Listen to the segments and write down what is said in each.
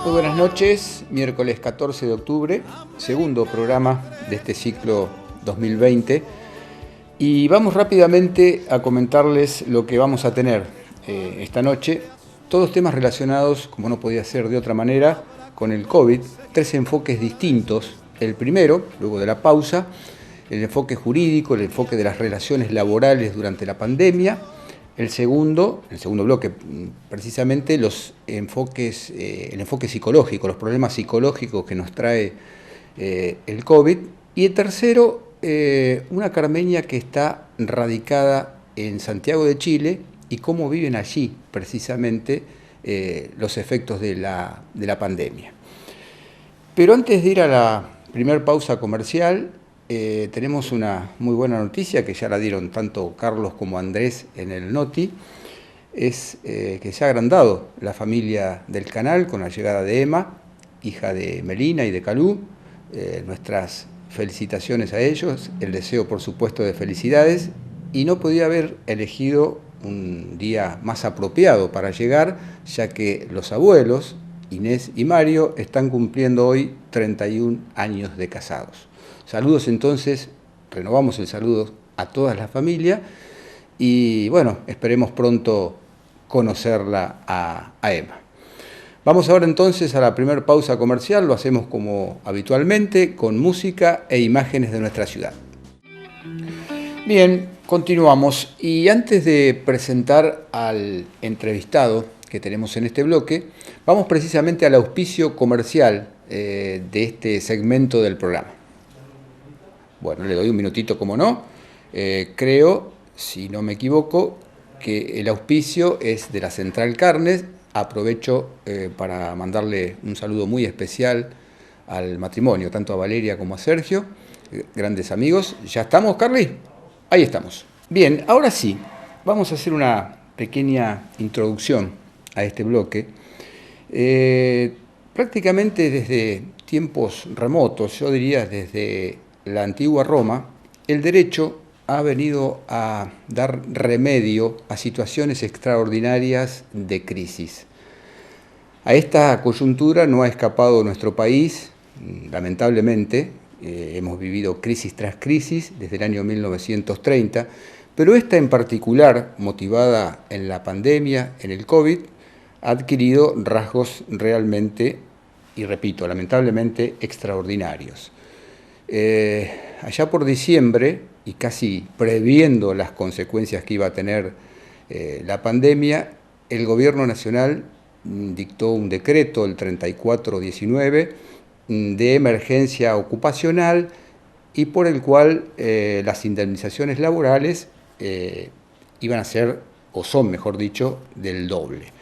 Muy buenas noches, miércoles 14 de octubre, segundo programa de este ciclo 2020 y vamos rápidamente a comentarles lo que vamos a tener esta noche, todos temas relacionados, como no podía ser de otra manera, con el COVID, tres enfoques distintos. El primero, luego de la pausa, el enfoque jurídico, el enfoque de las relaciones laborales durante la pandemia. El segundo bloque, precisamente los enfoques, el enfoque psicológico, los problemas psicológicos que nos trae el COVID. Y el tercero, una carmeña que está radicada en Santiago de Chile y cómo viven allí precisamente los efectos de la pandemia. Pero antes de ir a la primera pausa comercial, tenemos una muy buena noticia que ya la dieron tanto Carlos como Andrés en el Noti, es que se ha agrandado la familia del canal con la llegada de Emma, hija de Melina y de Calú. Nuestras felicitaciones a ellos, el deseo por supuesto de felicidades, y no podía haber elegido un día más apropiado para llegar, ya que los abuelos, Inés y Mario, están cumpliendo hoy 31 años de casados. Saludos entonces, renovamos el saludo a toda la familia y bueno, esperemos pronto conocerla a Emma. Vamos ahora entonces a la primera pausa comercial, lo hacemos como habitualmente, con música e imágenes de nuestra ciudad. Bien, continuamos y antes de presentar al entrevistado que tenemos en este bloque, vamos precisamente al auspicio comercial de este segmento del programa. Bueno, le doy un minutito, como no. Creo, si no me equivoco, que el auspicio es de la Central Carnes. Aprovecho para mandarle un saludo muy especial al matrimonio, tanto a Valeria como a Sergio, grandes amigos. ¿Ya estamos, Carly? Ahí estamos. Bien, ahora sí, vamos a hacer una pequeña introducción a este bloque. Prácticamente desde tiempos remotos, yo diría desde la antigua Roma, el derecho ha venido a dar remedio a situaciones extraordinarias de crisis. A esta coyuntura no ha escapado nuestro país, lamentablemente. Hemos vivido crisis tras crisis desde el año 1930, pero esta en particular, motivada en la pandemia, en el COVID, ha adquirido rasgos realmente, y repito, lamentablemente extraordinarios. Allá por diciembre, y casi previendo las consecuencias que iba a tener la pandemia, el Gobierno Nacional dictó un decreto, el 3419, de emergencia ocupacional y por el cual las indemnizaciones laborales iban a ser, o son mejor dicho, del doble.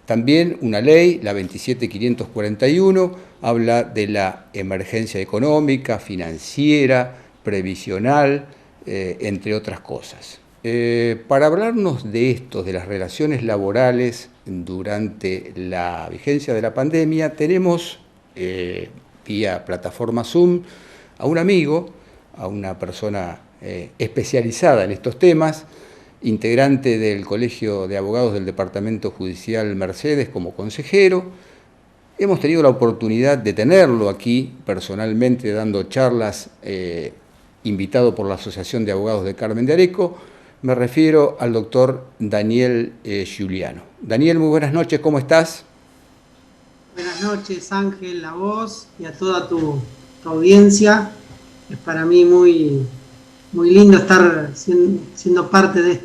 También una ley, la 27541, habla de la emergencia económica, financiera, previsional, entre otras cosas. Para hablarnos de esto, de las relaciones laborales durante la vigencia de la pandemia, tenemos vía plataforma Zoom a un amigo, a una persona especializada en estos temas, integrante del Colegio de Abogados del Departamento Judicial Mercedes como consejero. Hemos tenido la oportunidad de tenerlo aquí personalmente dando charlas, invitado por la Asociación de Abogados de Carmen de Areco. Me refiero al doctor Daniel Giuliano. Daniel, muy buenas noches, ¿cómo estás? Buenas noches, Ángel, a vos y a toda tu audiencia. Es para mí muy lindo estar siendo parte de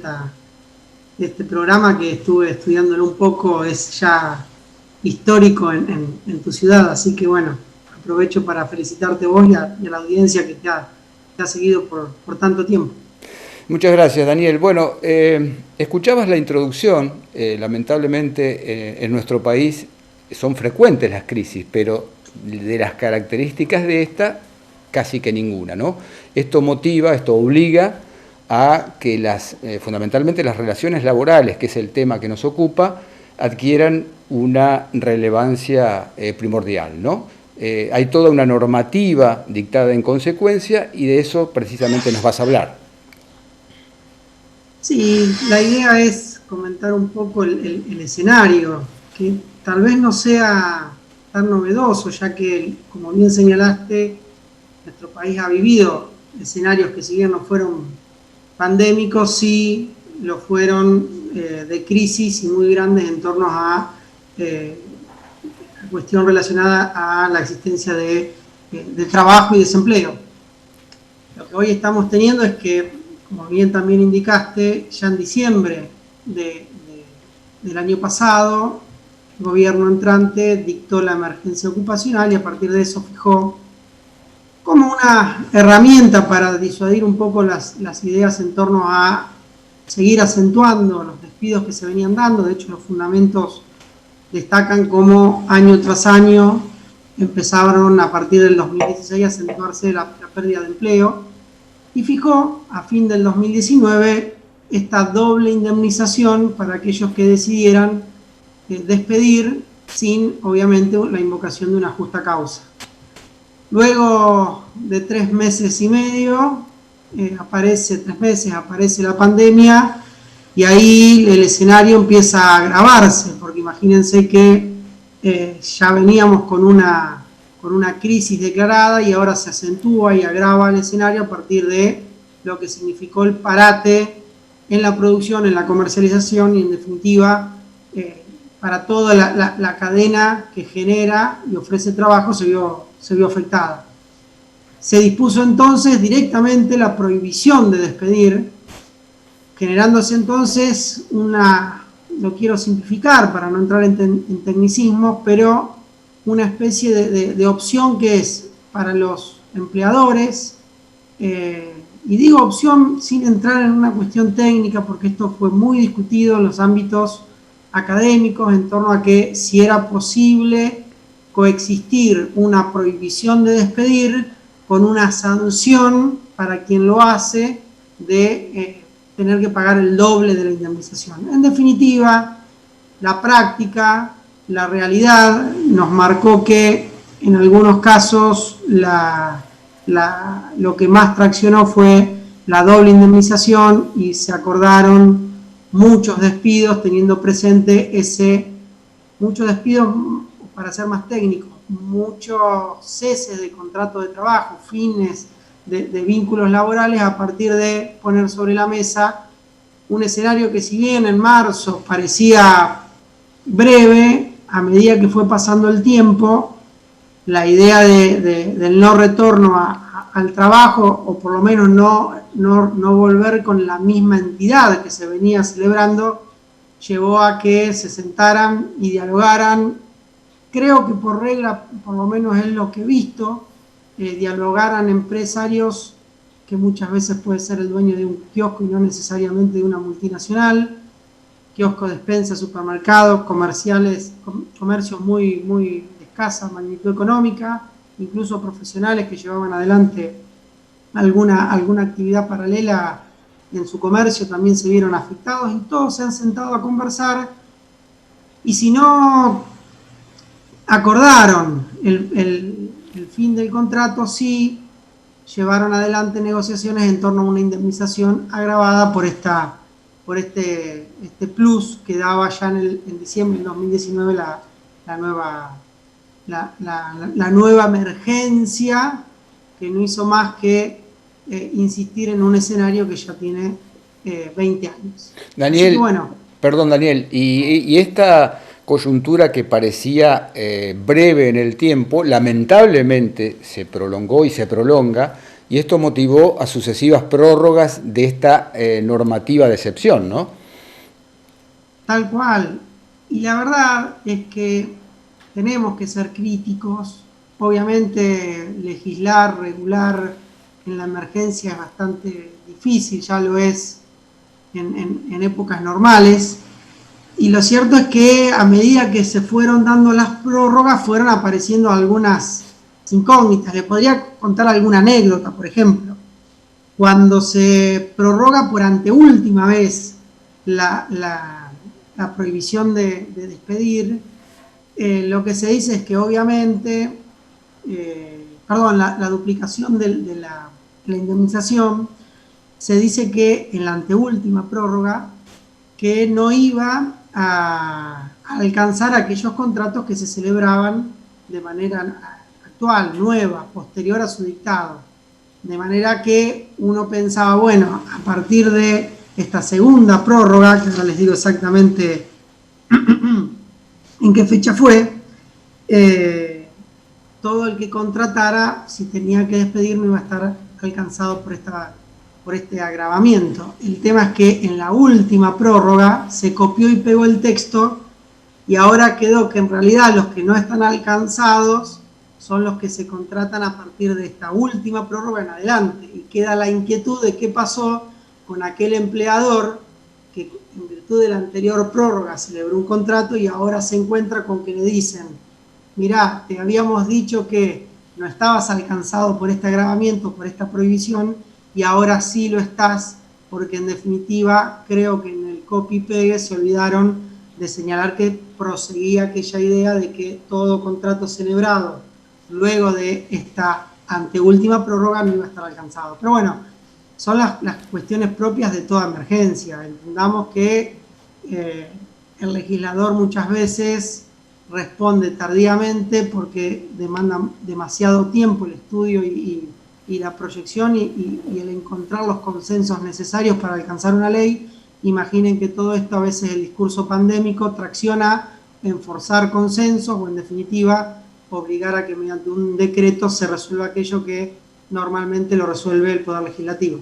este programa que estuve estudiándolo un poco, es ya histórico en tu ciudad, así que bueno, aprovecho para felicitarte vos y a la audiencia que te ha seguido por tanto tiempo. Muchas gracias, Daniel. Bueno, escuchabas la introducción. Lamentablemente en nuestro país son frecuentes las crisis, pero de las características de esta, casi que ninguna, ¿no? Esto obliga a que fundamentalmente las relaciones laborales, que es el tema que nos ocupa, adquieran una relevancia primordial, ¿no? Hay toda una normativa dictada en consecuencia y de eso precisamente nos vas a hablar. Sí, la idea es comentar un poco el escenario, que tal vez no sea tan novedoso, ya que, como bien señalaste, nuestro país ha vivido escenarios que, si bien no fueron pandémicos, sí lo fueron de crisis y muy grandes en torno a cuestión relacionada a la existencia de trabajo y desempleo. Lo que hoy estamos teniendo es que, como bien también indicaste, ya en diciembre del año pasado, el gobierno entrante dictó la emergencia ocupacional y a partir de eso fijó como una herramienta para disuadir un poco las ideas en torno a seguir acentuando los despidos que se venían dando. De hecho, los fundamentos destacan cómo año tras año empezaron a partir del 2016 a acentuarse la pérdida de empleo y fijó a fin del 2019 esta doble indemnización para aquellos que decidieran despedir sin, obviamente, la invocación de una justa causa. Luego de 3 meses y medio, aparece la pandemia y ahí el escenario empieza a agravarse, porque imagínense que ya veníamos con una crisis declarada y ahora se acentúa y agrava el escenario a partir de lo que significó el parate en la producción, en la comercialización y, en definitiva, para toda la cadena que genera y ofrece trabajo se vio afectada. Se dispuso entonces directamente la prohibición de despedir, generándose entonces lo quiero simplificar para no entrar en tecnicismos, pero una especie de opción que es para los empleadores, y digo opción sin entrar en una cuestión técnica, porque esto fue muy discutido en los ámbitos académicos en torno a que si era posible coexistir una prohibición de despedir con una sanción para quien lo hace de tener que pagar el doble de la indemnización. En definitiva, la práctica, la realidad nos marcó que en algunos casos lo que más traccionó fue la doble indemnización y se acordaron muchos despidos, teniendo presente muchos despidos, para ser más técnicos, muchos ceses de contrato de trabajo, fines de vínculos laborales, a partir de poner sobre la mesa un escenario que, si bien en marzo parecía breve, a medida que fue pasando el tiempo, la idea del no retorno al trabajo, o por lo menos no volver con la misma entidad que se venía celebrando, llevó a que se sentaran y dialogaran. Creo que por regla, por lo menos es lo que he visto, dialogaran empresarios que muchas veces puede ser el dueño de un kiosco y no necesariamente de una multinacional, kiosco, despensa, supermercados, comercios muy, muy de escasa magnitud económica, incluso profesionales que llevaban adelante alguna actividad paralela en su comercio también se vieron afectados, y todos se han sentado a conversar, y si no acordaron el fin del contrato, sí llevaron adelante negociaciones en torno a una indemnización agravada por este plus que daba ya en diciembre del 2019 la nueva emergencia, que no hizo más que insistir en un escenario que ya tiene 20 años. Daniel, así que, bueno, perdón, Daniel, y esta coyuntura que parecía breve en el tiempo, lamentablemente se prolongó y se prolonga, y esto motivó a sucesivas prórrogas de esta normativa de excepción, ¿no? Tal cual. Y la verdad es que tenemos que ser críticos. Obviamente legislar, regular en la emergencia es bastante difícil, ya lo es en épocas normales. Y lo cierto es que a medida que se fueron dando las prórrogas, fueron apareciendo algunas incógnitas. Les podría contar alguna anécdota, por ejemplo. Cuando se prorroga por anteúltima vez la prohibición de despedir, lo que se dice es que obviamente, la duplicación de la indemnización, se dice que en la anteúltima prórroga, que no iba a alcanzar aquellos contratos que se celebraban de manera actual, nueva, posterior a su dictado. De manera que uno pensaba, bueno, a partir de esta segunda prórroga, que ahora les digo exactamente en qué fecha fue, todo el que contratara, si tenía que despedirme, iba a estar alcanzado por este agravamiento. El tema es que en la última prórroga se copió y pegó el texto y ahora quedó que en realidad los que no están alcanzados son los que se contratan a partir de esta última prórroga en adelante. Y queda la inquietud de qué pasó con aquel empleador que en virtud de la anterior prórroga celebró un contrato y ahora se encuentra con que le dicen, mirá, te habíamos dicho que no estabas alcanzado por este agravamiento, por esta prohibición, y ahora sí lo estás, porque en definitiva creo que en el copy-pegue se olvidaron de señalar que proseguía aquella idea de que todo contrato celebrado luego de esta anteúltima prórroga no iba a estar alcanzado. Pero bueno, son las cuestiones propias de toda emergencia. Entendamos que el legislador muchas veces responde tardíamente porque demanda demasiado tiempo el estudio y la proyección y el encontrar los consensos necesarios para alcanzar una ley. Imaginen que todo esto, a veces el discurso pandémico tracciona en forzar consensos o en definitiva obligar a que mediante un decreto se resuelva aquello que normalmente lo resuelve el Poder Legislativo.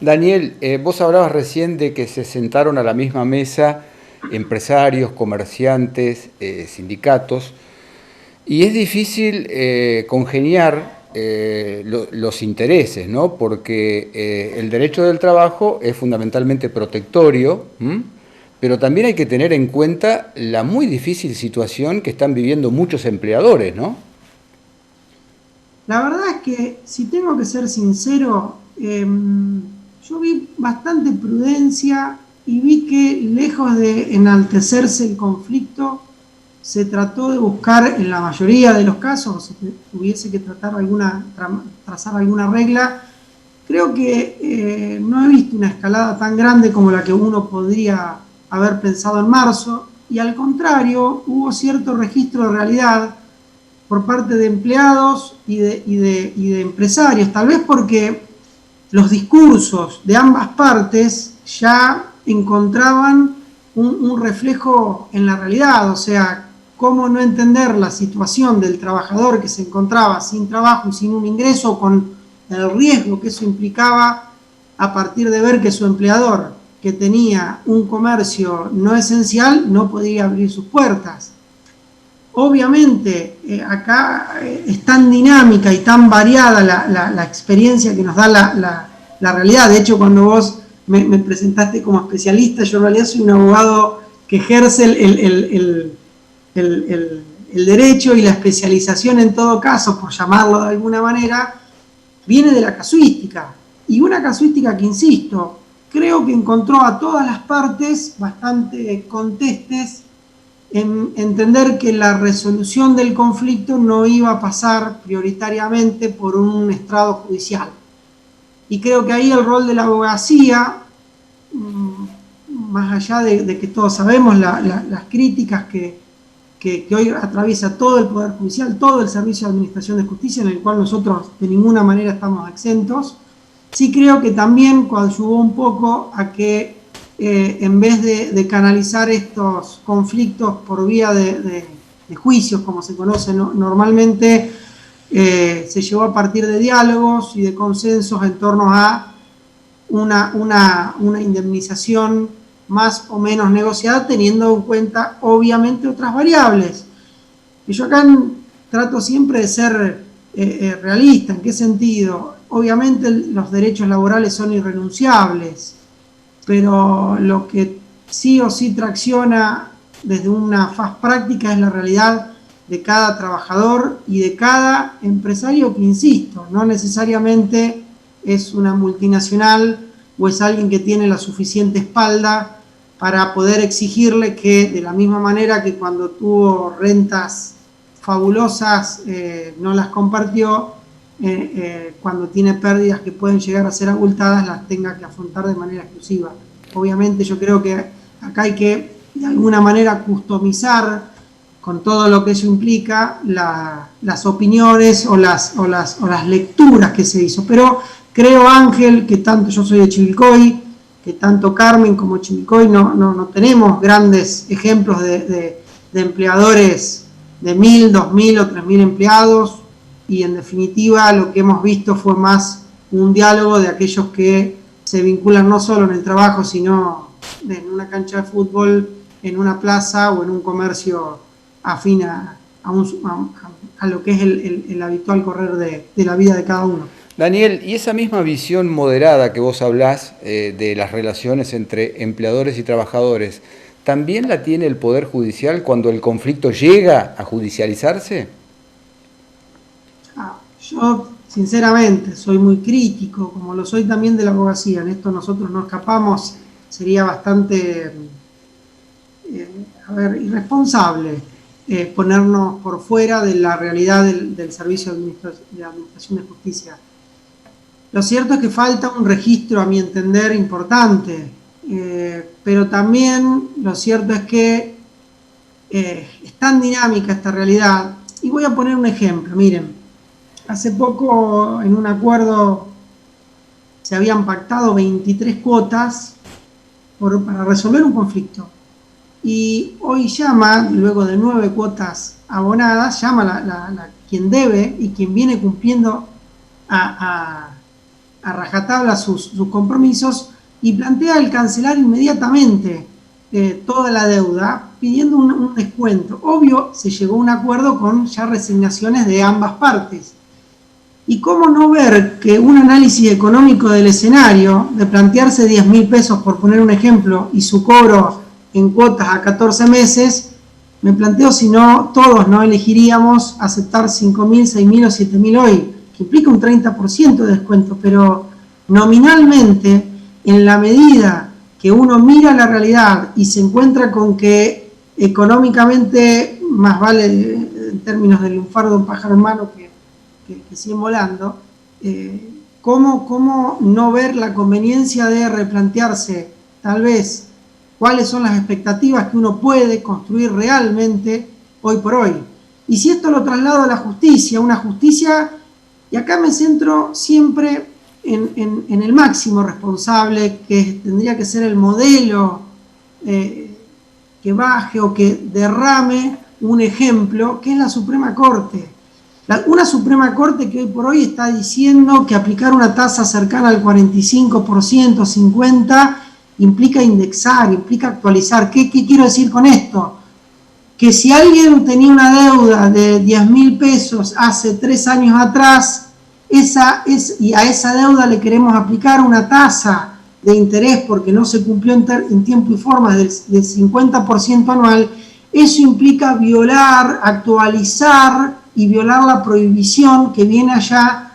Daniel, vos hablabas recién de que se sentaron a la misma mesa empresarios, comerciantes, sindicatos, y es difícil congeniar los intereses, ¿no? Porque el derecho del trabajo es fundamentalmente protectorio, pero también hay que tener en cuenta la muy difícil situación que están viviendo muchos empleadores, ¿no? La verdad es que, si tengo que ser sincero, yo vi bastante prudencia y vi que, lejos de enaltecerse el conflicto, se trató de buscar, en la mayoría de los casos, si tuviese que trazar alguna regla. Creo que no he visto una escalada tan grande como la que uno podría haber pensado en marzo, y al contrario, hubo cierto registro de realidad por parte de empleados y de empresarios, tal vez porque los discursos de ambas partes ya encontraban un reflejo en la realidad. O sea, cómo no entender la situación del trabajador que se encontraba sin trabajo y sin un ingreso, con el riesgo que eso implicaba a partir de ver que su empleador, que tenía un comercio no esencial, no podía abrir sus puertas. Obviamente, acá es tan dinámica y tan variada la experiencia que nos da la realidad. De hecho, cuando vos me presentaste como especialista, yo en realidad soy un abogado que ejerce el derecho, y la especialización, en todo caso, por llamarlo de alguna manera, viene de la casuística. Y una casuística que, insisto, creo que encontró a todas las partes bastante contestes en entender que la resolución del conflicto no iba a pasar prioritariamente por un estrado judicial. Y creo que ahí el rol de la abogacía, más allá de que todos sabemos las críticas que hoy atraviesa todo el Poder Judicial, todo el Servicio de Administración de Justicia, en el cual nosotros de ninguna manera estamos exentos, sí creo que también coadyuvó un poco a que en vez de canalizar estos conflictos por vía de juicios, como se conoce normalmente, se llevó a partir de diálogos y de consensos en torno a una indemnización más o menos negociada, teniendo en cuenta obviamente otras variables. Y yo acá trato siempre de ser realista. ¿En qué sentido? Obviamente los derechos laborales son irrenunciables, pero lo que sí o sí tracciona desde una faz práctica es la realidad de cada trabajador y de cada empresario que, insisto, no necesariamente es una multinacional o es alguien que tiene la suficiente espalda para poder exigirle que, de la misma manera que cuando tuvo rentas fabulosas no las compartió, cuando tiene pérdidas que pueden llegar a ser abultadas, las tenga que afrontar de manera exclusiva. Obviamente yo creo que acá hay que, de alguna manera, customizar con todo lo que eso implica, las opiniones o las lecturas que se hizo. Pero creo, Ángel, que tanto yo soy de Chivilcoy, que tanto Carmen como Chivilcoy no tenemos grandes ejemplos de empleadores de 1.000, 2.000 o 3.000 empleados, y en definitiva lo que hemos visto fue más un diálogo de aquellos que se vinculan no solo en el trabajo, sino en una cancha de fútbol, en una plaza o en un comercio afín a lo que es el habitual correr de la vida de cada uno. Daniel, y esa misma visión moderada que vos hablás de las relaciones entre empleadores y trabajadores, ¿también la tiene el Poder Judicial cuando el conflicto llega a judicializarse? Yo, sinceramente, soy muy crítico, como lo soy también de la abogacía. En esto nosotros no escapamos, sería bastante irresponsable ponernos por fuera de la realidad del Servicio de Administración de Justicia. Lo cierto es que falta un registro, a mi entender, importante, pero también lo cierto es que es tan dinámica esta realidad. Y voy a poner un ejemplo, miren, hace poco en un acuerdo se habían pactado 23 cuotas para resolver un conflicto. Y hoy llama, luego de 9 cuotas abonadas, llama quien debe y quien viene cumpliendo a rajatabla sus compromisos, y plantea el cancelar inmediatamente toda la deuda, pidiendo un descuento. Obvio, se llegó a un acuerdo con ya resignaciones de ambas partes. ¿Y cómo no ver que un análisis económico del escenario, de plantearse 10.000 pesos, por poner un ejemplo, y su cobro en cuotas a 14 meses, me planteo si no, todos no elegiríamos aceptar 5.000, 6.000 o 7.000 hoy, que implica un 30% de descuento, pero nominalmente, en la medida que uno mira la realidad y se encuentra con que económicamente más vale, en términos del lunfardo de un pájaro en mano que siguen volando, ¿cómo no ver la conveniencia de replantearse tal vez cuáles son las expectativas que uno puede construir realmente hoy por hoy? Y si esto lo traslado a la justicia, una justicia, y acá me centro siempre en el máximo responsable, que tendría que ser el modelo que baje o que derrame un ejemplo, que es la Suprema Corte. Una Suprema Corte que hoy por hoy está diciendo que aplicar una tasa cercana al 45%, 50%, implica indexar, implica actualizar. ¿Qué quiero decir con esto? Que si alguien tenía una deuda de 10.000 pesos hace 3 años atrás, y a esa deuda le queremos aplicar una tasa de interés porque no se cumplió en tiempo y forma del 50% anual, eso implica violar, actualizar y violar la prohibición que viene allá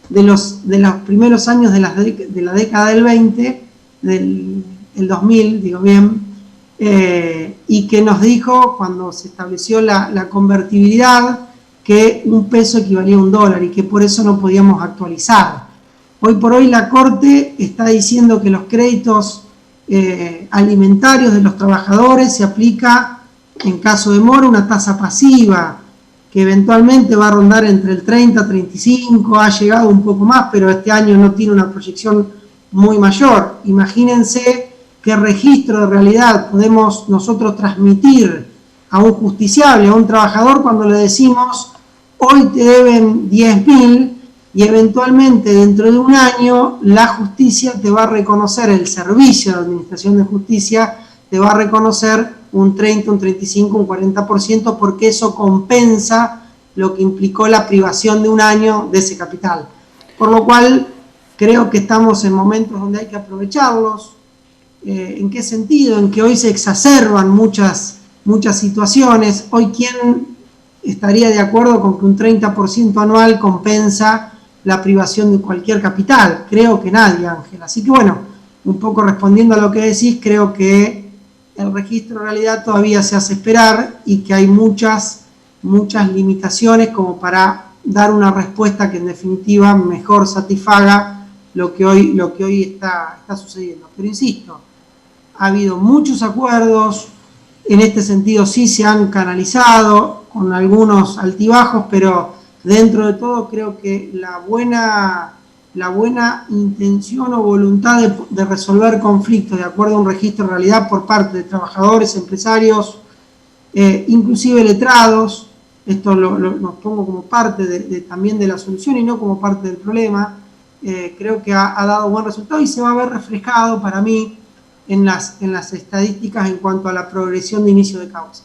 de los primeros años de la década del 20, del 2000, digo bien, y que nos dijo, cuando se estableció la convertibilidad, que un peso equivalía a $1 y que por eso no podíamos actualizar. Hoy por hoy la Corte está diciendo que los créditos alimentarios de los trabajadores se aplica, en caso de mora, una tasa pasiva, que eventualmente va a rondar entre el 30, 35, ha llegado un poco más, pero este año no tiene una proyección muy mayor. Imagínense qué registro de realidad podemos nosotros transmitir a un justiciable, a un trabajador, cuando le decimos, hoy te deben 10.000 y eventualmente dentro de un año la justicia te va a reconocer, el Servicio de Administración de Justicia te va a reconocer un 30, un 35, un 40%, porque eso compensa lo que implicó la privación de un año de ese capital. Por lo cual, creo que estamos en momentos donde hay que aprovecharlos. ¿En qué sentido? En que hoy se exacerban muchas situaciones. Hoy, ¿quién estaría de acuerdo con que un 30% anual compensa la privación de cualquier capital? Creo que nadie, Ángel. Así que bueno, un poco respondiendo a lo que decís, creo que el registro en realidad todavía se hace esperar y que hay muchas limitaciones como para dar una respuesta que en definitiva mejor satisfaga lo que hoy está sucediendo. Pero insisto, ha habido muchos acuerdos, En este sentido sí se han canalizado con algunos altibajos, pero dentro de todo creo que la buena intención o voluntad de resolver conflictos de acuerdo a un registro de realidad por parte de trabajadores, empresarios, inclusive letrados, esto lo pongo como parte también de la solución y no como parte del problema, creo que ha dado buen resultado y se va a ver reflejado para mí en las estadísticas en cuanto a la progresión de inicio de causa.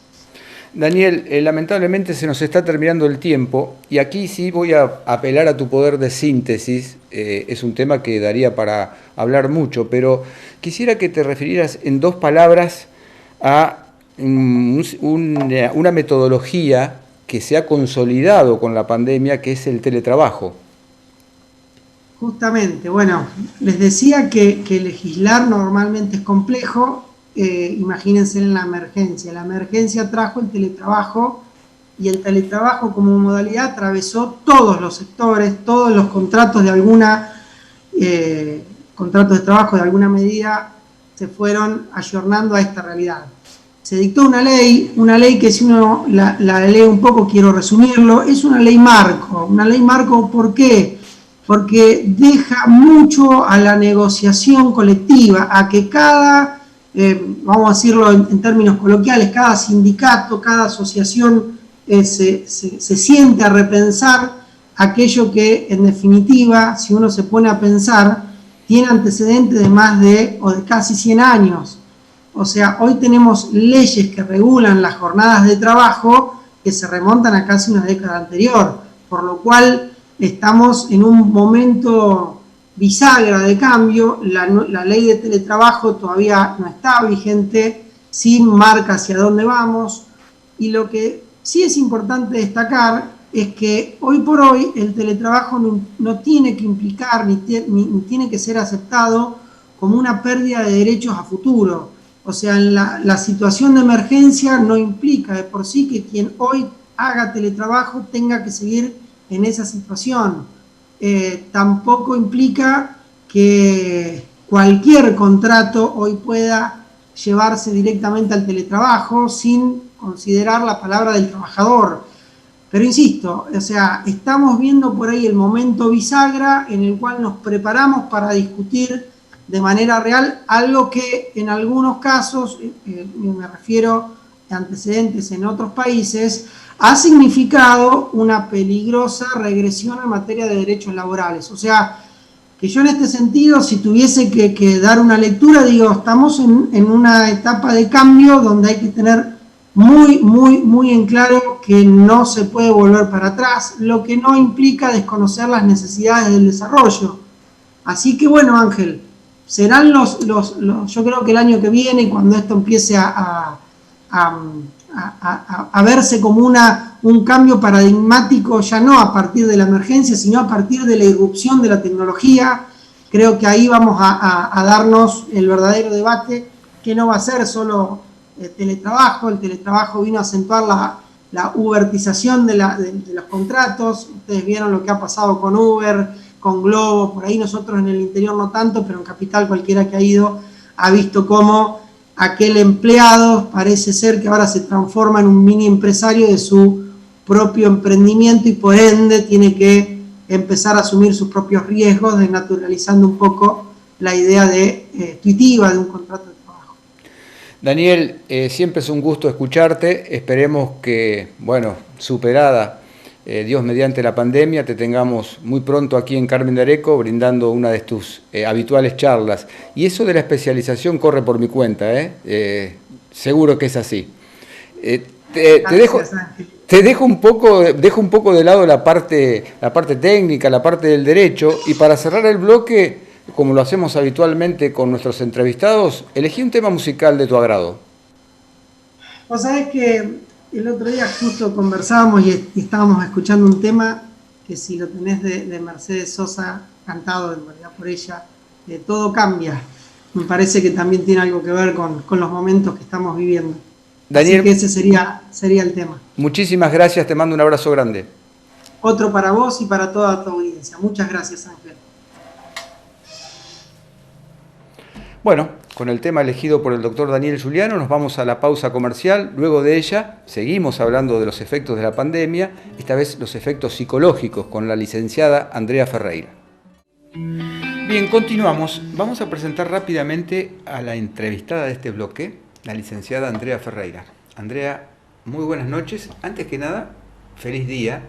Daniel, lamentablemente se nos está terminando el tiempo y aquí sí voy a apelar a tu poder de síntesis. Es un tema que daría para hablar mucho, pero quisiera que te refirieras en 2 palabras a una metodología que se ha consolidado con la pandemia, que es el teletrabajo. Justamente, bueno, les decía que legislar normalmente es complejo. Imagínense en la emergencia. La emergencia trajo el teletrabajo y el teletrabajo como modalidad atravesó todos los sectores, todos los contratos de contratos de trabajo de alguna medida se fueron ayornando a esta realidad. Se dictó una ley que si uno la lee un poco, quiero resumirlo, es una ley marco, ¿por qué? Porque deja mucho a la negociación colectiva, a que cada, vamos a decirlo en términos coloquiales, cada sindicato, cada asociación se siente a repensar aquello que en definitiva, si uno se pone a pensar, tiene antecedentes de más de o de casi 100 años. O sea, hoy tenemos leyes que regulan las jornadas de trabajo que se remontan a casi una década anterior, por lo cual estamos en un momento bisagra de cambio. La ley de teletrabajo todavía no está vigente, sí marca hacia dónde vamos, y lo que sí es importante destacar es que hoy por hoy el teletrabajo no tiene que implicar ni tiene que ser aceptado como una pérdida de derechos a futuro. O sea, la situación de emergencia no implica de por sí que quien hoy haga teletrabajo tenga que seguir en esa situación. Tampoco implica que cualquier contrato hoy pueda llevarse directamente al teletrabajo sin considerar la palabra del trabajador. Pero insisto, o sea, estamos viendo por ahí el momento bisagra en el cual nos preparamos para discutir de manera real algo que en algunos casos, me refiero a antecedentes en otros países, ha significado una peligrosa regresión en materia de derechos laborales. O sea, que yo en este sentido, si tuviese que dar una lectura, digo, estamos en una etapa de cambio donde hay que tener muy en claro que no se puede volver para atrás, lo que no implica desconocer las necesidades del desarrollo. Así que bueno, Ángel, serán yo creo que el año que viene, cuando esto empiece a verse como un cambio paradigmático, ya no a partir de la emergencia, sino a partir de la irrupción de la tecnología, creo que ahí vamos a darnos el verdadero debate, que no va a ser solo teletrabajo. El teletrabajo vino a acentuar la ubertización de los contratos. Ustedes vieron lo que ha pasado con Uber, con Globo, por ahí nosotros en el interior no tanto, pero en Capital cualquiera que ha ido ha visto cómo aquel empleado parece ser que ahora se transforma en un mini empresario de su propio emprendimiento y por ende tiene que empezar a asumir sus propios riesgos, desnaturalizando un poco la idea intuitiva de un contrato de trabajo. Daniel, siempre es un gusto escucharte. Esperemos que, bueno, superada Dios mediante la pandemia, te tengamos muy pronto aquí en Carmen de Areco brindando una de tus habituales charlas. Y eso de la especialización corre por mi cuenta, seguro que es así. Dejo un poco de lado la parte técnica, la parte del derecho, y para cerrar el bloque, como lo hacemos habitualmente con nuestros entrevistados, elegí un tema musical de tu agrado. Vos sabés que el otro día justo conversábamos y estábamos escuchando un tema que, si lo tenés, de Mercedes Sosa, cantado en realidad por ella, Todo Cambia. Me parece que también tiene algo que ver con los momentos que estamos viviendo. Daniel, así que ese sería el tema. Muchísimas gracias, te mando un abrazo grande. Otro para vos y para toda tu audiencia. Muchas gracias, Ángel. Bueno, con el tema elegido por el doctor Daniel Giuliano nos vamos a la pausa comercial. Luego de ella seguimos hablando de los efectos de la pandemia, esta vez los efectos psicológicos con la licenciada Andrea Ferreira. Bien, continuamos. Vamos a presentar rápidamente a la entrevistada de este bloque, la licenciada Andrea Ferreira. Andrea, muy buenas noches. Antes que nada, feliz día.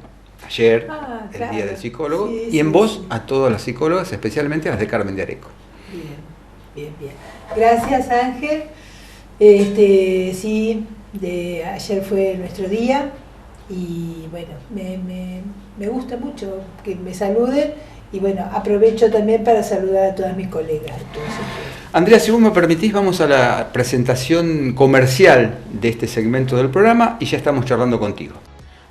Ayer, claro. el Día del Psicólogo. Sí, y en sí, voz sí. a todas las psicólogas, especialmente a las de Carmen de Areco. Bien. Gracias, Ángel. Sí, ayer fue nuestro día y bueno, me gusta mucho que me saluden y bueno, aprovecho también para saludar a todas mis colegas. Andrea, si vos me permitís, vamos a la presentación comercial de este segmento del programa y ya estamos charlando contigo.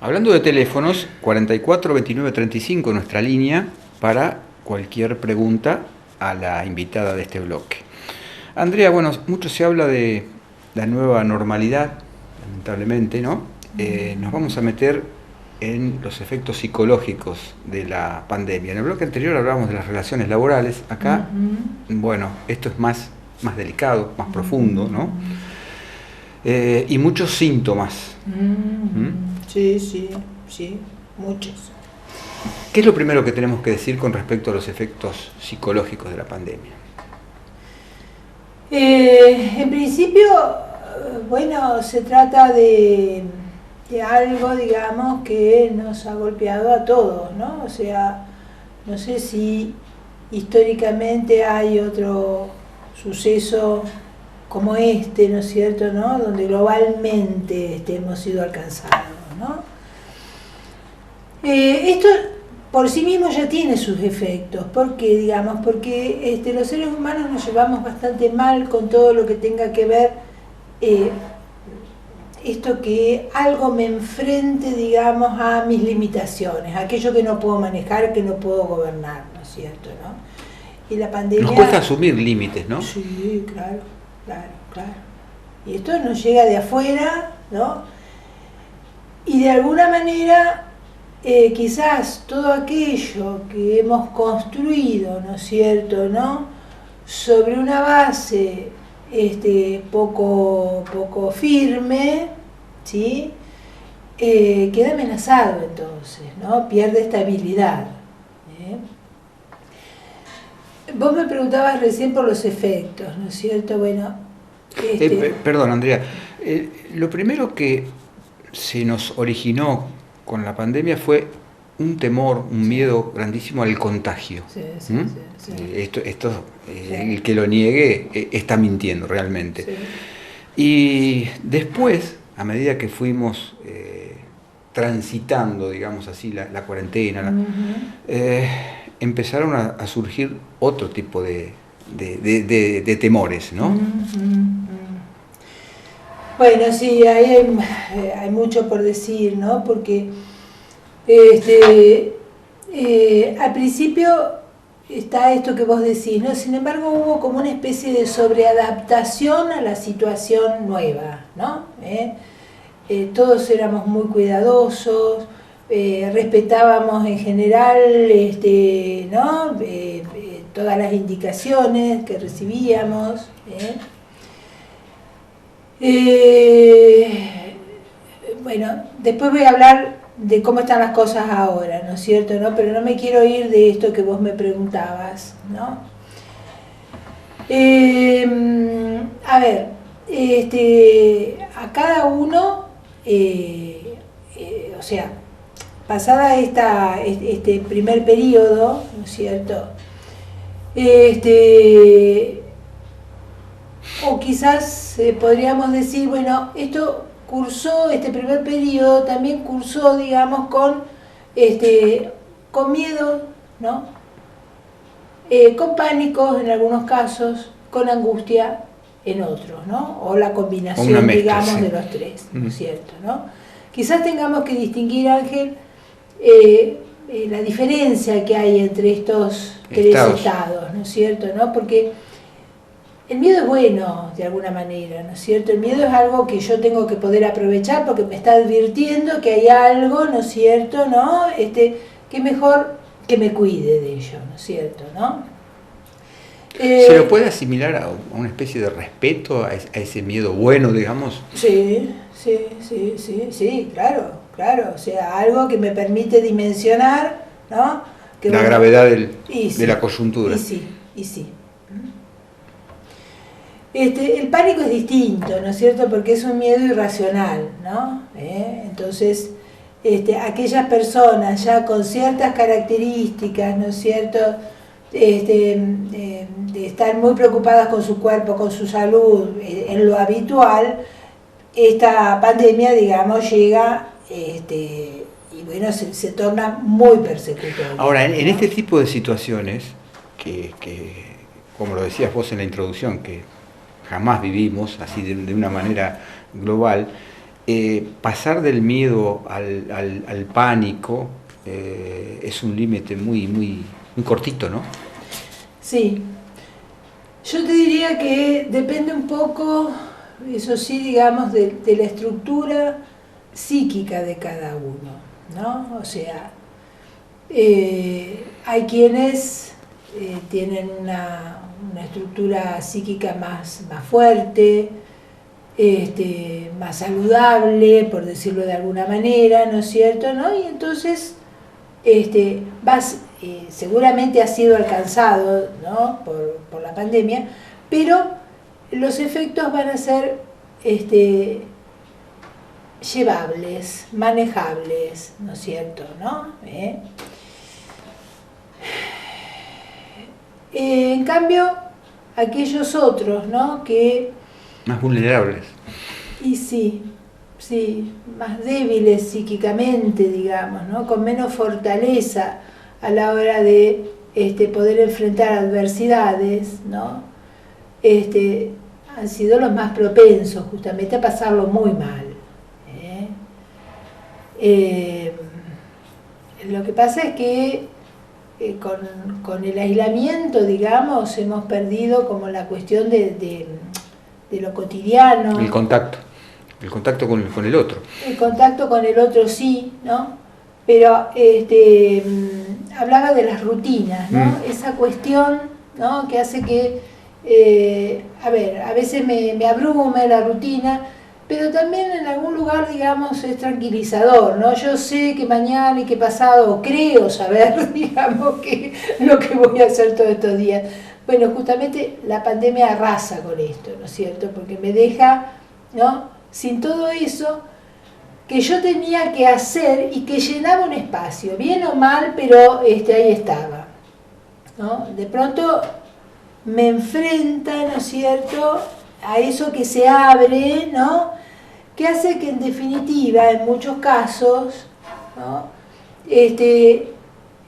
Hablando de teléfonos, 44 29 35, nuestra línea para cualquier pregunta a la invitada de este bloque. Andrea, bueno, mucho se habla de la nueva normalidad, lamentablemente, ¿no? Nos vamos a meter en los efectos psicológicos de la pandemia. En el bloque anterior hablábamos de las relaciones laborales. Acá, bueno, esto es más delicado, más profundo, ¿no? Y muchos síntomas. Sí, muchos. ¿Qué es lo primero que tenemos que decir con respecto a los efectos psicológicos de la pandemia? En principio, bueno, se trata de algo, digamos, que nos ha golpeado a todos, ¿no? O sea, no sé si históricamente hay otro suceso como este, ¿no es cierto?, ¿no? Donde globalmente hemos sido alcanzados, ¿no? Esto por sí mismo ya tiene sus efectos. ¿Por qué? Digamos, porque los seres humanos nos llevamos bastante mal con todo lo que tenga que ver esto que algo me enfrente, digamos, a mis limitaciones, aquello que no puedo manejar, que no puedo gobernar, ¿no es cierto?, ¿no? Y la pandemia... Nos cuesta asumir límites, ¿no? Sí, claro. Y esto nos llega de afuera, ¿no? Y de alguna manera... quizás todo aquello que hemos construido, ¿no es cierto?, ¿no?, sobre una base poco firme, ¿sí?, queda amenazado entonces, ¿no?, pierde estabilidad. Vos me preguntabas recién por los efectos, ¿no es cierto? Bueno, perdón, Andrea, lo primero que se nos originó con la pandemia fue un temor, un miedo grandísimo al contagio. Sí. Esto el que lo niegue está mintiendo realmente. Sí. Y después, a medida que fuimos transitando, digamos así, la cuarentena, empezaron a surgir otro tipo de temores, ¿no? Bueno, sí, ahí hay mucho por decir, ¿no? Porque al principio está esto que vos decís, ¿no? Sin embargo, hubo como una especie de sobreadaptación a la situación nueva, ¿no? Todos éramos muy cuidadosos, respetábamos en general, ¿no?, todas las indicaciones que recibíamos. Bueno, después voy a hablar de cómo están las cosas ahora, ¿no es cierto?, ¿no? Pero no me quiero ir de esto que vos me preguntabas, ¿no? A ver, a cada uno, o sea, pasada este primer periodo, ¿no es cierto?, o quizás podríamos decir, bueno, este primer periodo también cursó, digamos, con miedo, ¿no? Con pánico en algunos casos, con angustia en otros, ¿no? O la combinación, mezcla, digamos, sí, de los tres, ¿no es cierto?, ¿no? Quizás tengamos que distinguir, Ángel, la diferencia que hay entre estos tres estados, ¿no es cierto?, ¿no? Porque el miedo es bueno, de alguna manera, ¿no es cierto? El miedo es algo que yo tengo que poder aprovechar porque me está advirtiendo que hay algo, ¿no es cierto?, ¿no? Que mejor que me cuide de ello, ¿no es cierto?, ¿no? ¿Se lo puede asimilar a una especie de respeto a ese miedo bueno, digamos? Sí, claro. O sea, algo que me permite dimensionar, ¿no? Que la gravedad de la coyuntura. Y sí. El pánico es distinto, ¿no es cierto? Porque es un miedo irracional, ¿no? Entonces, aquellas personas ya con ciertas características, ¿no es cierto?, de estar muy preocupadas con su cuerpo, con su salud, en lo habitual, esta pandemia, digamos, llega y bueno, se torna muy persecutoria. Ahora, en este tipo de situaciones, que como lo decías vos en la introducción, que jamás vivimos así de una manera global, pasar del miedo al pánico es un límite muy cortito, ¿no? Sí. Yo te diría que depende un poco, eso sí, digamos, de la estructura psíquica de cada uno, ¿no? O sea, hay quienes tienen una estructura psíquica más fuerte, más saludable, por decirlo de alguna manera, ¿no es cierto?, ¿no? Y entonces seguramente ha sido alcanzado, ¿no?, por la pandemia, pero los efectos van a ser llevables, manejables, ¿no es cierto?, ¿no? En cambio, aquellos otros, ¿no?, que... más vulnerables. Y sí, más débiles psíquicamente, digamos, ¿no?, con menos fortaleza a la hora de poder enfrentar adversidades, ¿no?, han sido los más propensos justamente a pasarlo muy mal. Lo que pasa es que con el aislamiento, digamos, hemos perdido como la cuestión de lo cotidiano. El contacto con el otro. El contacto con el otro sí, ¿no? Pero hablaba de las rutinas, ¿no? Esa cuestión, ¿no?, que hace que, a veces me abrume la rutina, pero también en algún lugar, digamos, es tranquilizador, ¿no? Yo sé que mañana y que pasado, o creo saber, digamos, que lo que voy a hacer todos estos días. Bueno, justamente la pandemia arrasa con esto, ¿no es cierto? Porque me deja, ¿no?, sin todo eso que yo tenía que hacer y que llenaba un espacio, bien o mal, pero ahí estaba, ¿no? De pronto me enfrenta, ¿no es cierto?, a eso que se abre, ¿no?, que hace que en definitiva, en muchos casos, ¿no?, se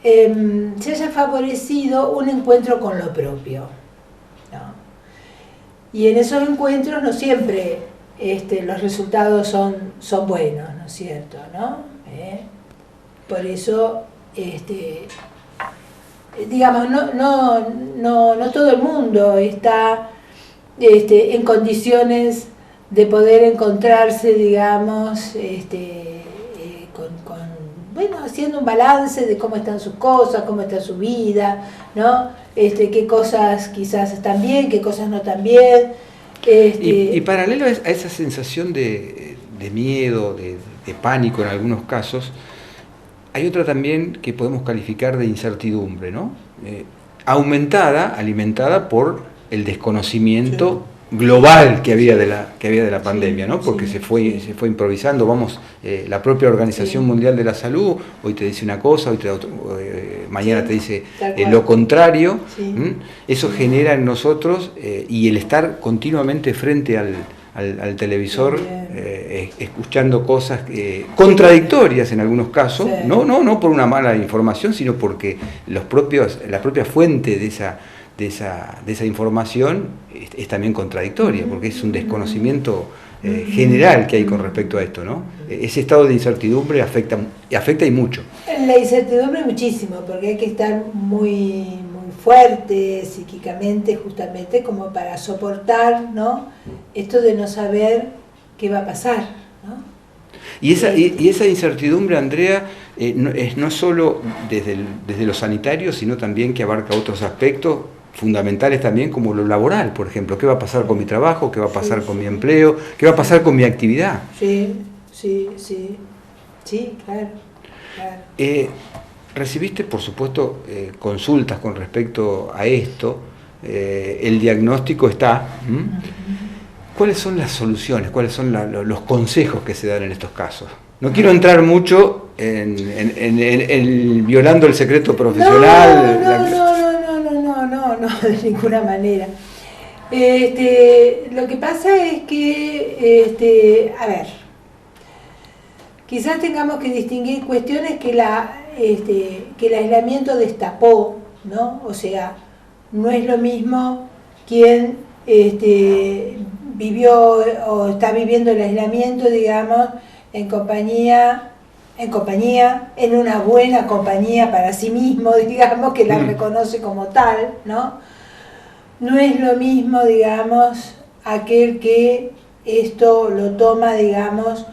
haya favorecido un encuentro con lo propio, ¿no? Y en esos encuentros no siempre los resultados son buenos, ¿no es cierto?, ¿no? Por eso, digamos, no todo el mundo está en condiciones de poder encontrarse, digamos, haciendo un balance de cómo están sus cosas, cómo está su vida, ¿no? Qué cosas quizás están bien, qué cosas no están bien. Y paralelo a esa sensación de miedo, de pánico en algunos casos, hay otra también que podemos calificar de incertidumbre, ¿no? Alimentada por el desconocimiento global que había de la pandemia, ¿no? Porque se fue improvisando, la propia Organización Mundial de la Salud hoy te dice una cosa, mañana te dice lo contrario. Eso genera en nosotros, y el estar continuamente frente al televisor, escuchando cosas contradictorias en algunos casos, no por una mala información, sino porque la propia fuente de esa información es también contradictoria, porque es un desconocimiento general que hay con respecto a esto, ¿no? Ese estado de incertidumbre afecta y mucho. La incertidumbre muchísimo, porque hay que estar muy fuerte psíquicamente, justamente como para soportar, ¿no?, esto de no saber qué va a pasar, ¿no? Y esa incertidumbre, Andrea, no solo desde lo sanitario, sino también que abarca otros aspectos, fundamentales también como lo laboral, por ejemplo. ¿Qué va a pasar con mi trabajo? ¿Qué va a pasar con mi empleo? ¿Qué va a pasar con mi actividad? Sí, claro. Recibiste, por supuesto, consultas con respecto a esto. El diagnóstico está. ¿Cuáles son las soluciones? ¿Cuáles son los consejos que se dan en estos casos? No quiero entrar mucho en violando el secreto profesional. No, de ninguna manera. Lo que pasa es que, a ver, quizás tengamos que distinguir cuestiones que el aislamiento destapó, ¿no? O sea, no es lo mismo quien vivió o está viviendo el aislamiento, digamos, en una buena compañía para sí mismo, digamos, que la reconoce como tal, ¿no? No es lo mismo, digamos, aquel que esto lo toma, digamos,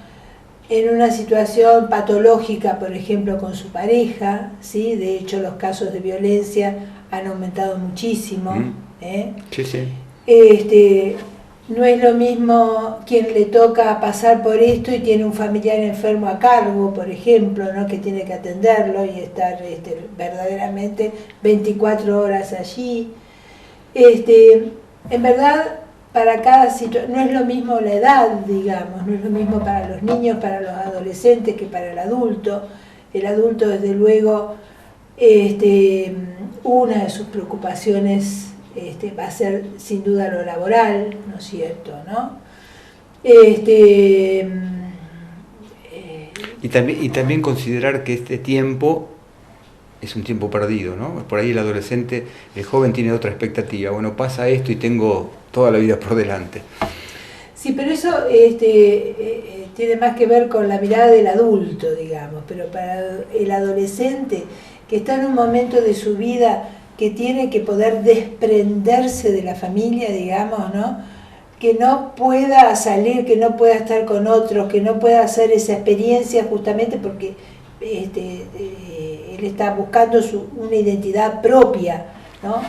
en una situación patológica, por ejemplo, con su pareja, ¿sí? De hecho, los casos de violencia han aumentado muchísimo. Sí. No es lo mismo quien le toca pasar por esto y tiene un familiar enfermo a cargo, por ejemplo, ¿no? Que tiene que atenderlo y estar verdaderamente 24 horas allí. En verdad, para cada situación, no es lo mismo la edad, digamos, no es lo mismo para los niños, para los adolescentes que para el adulto. El adulto, desde luego, una de sus preocupaciones va a ser sin duda lo laboral, ¿no es cierto?, ¿no? Y también considerar que este tiempo es un tiempo perdido, ¿no? Por ahí el adolescente, el joven tiene otra expectativa. Bueno, pasa esto y tengo toda la vida por delante. Sí, pero eso tiene más que ver con la mirada del adulto, digamos. Pero para el adolescente, que está en un momento de su vida que tiene que poder desprenderse de la familia, digamos, ¿no? Que no pueda salir, que no pueda estar con otros, que no pueda hacer esa experiencia justamente porque él está buscando una identidad propia, ¿no?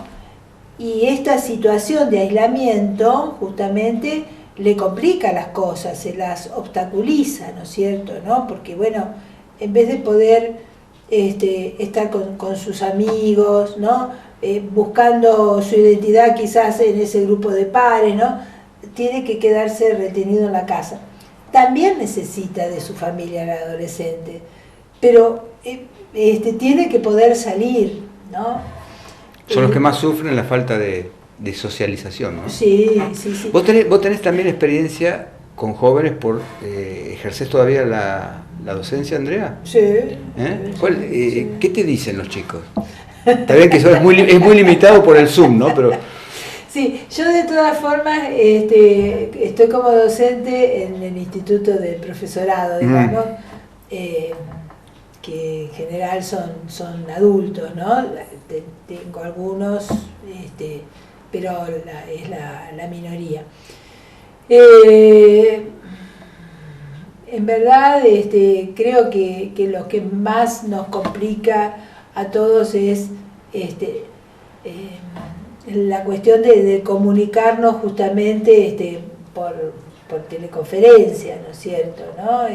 Y esta situación de aislamiento justamente le complica las cosas, se las obstaculiza, ¿no es cierto?, ¿no? Porque, bueno, en vez de poder estar con sus amigos, ¿no? Buscando su identidad quizás en ese grupo de pares, ¿no? Tiene que quedarse retenido en la casa. También necesita de su familia el adolescente, pero tiene que poder salir, ¿no? Son los que más sufren la falta de socialización, ¿no? Sí. ¿Vos tenés también experiencia con jóvenes por ejercer todavía la docencia, Andrea? Sí. Sí. ¿Qué te dicen los chicos? Está bien que eso es muy limitado por el Zoom, ¿no? Pero sí, yo de todas formas estoy como docente en el Instituto de Profesorado, digamos, que en general son adultos, ¿no? Tengo algunos, pero es la minoría. En verdad, creo que lo que más nos complica a todos es la cuestión de comunicarnos justamente por teleconferencia, ¿no es cierto?, ¿no?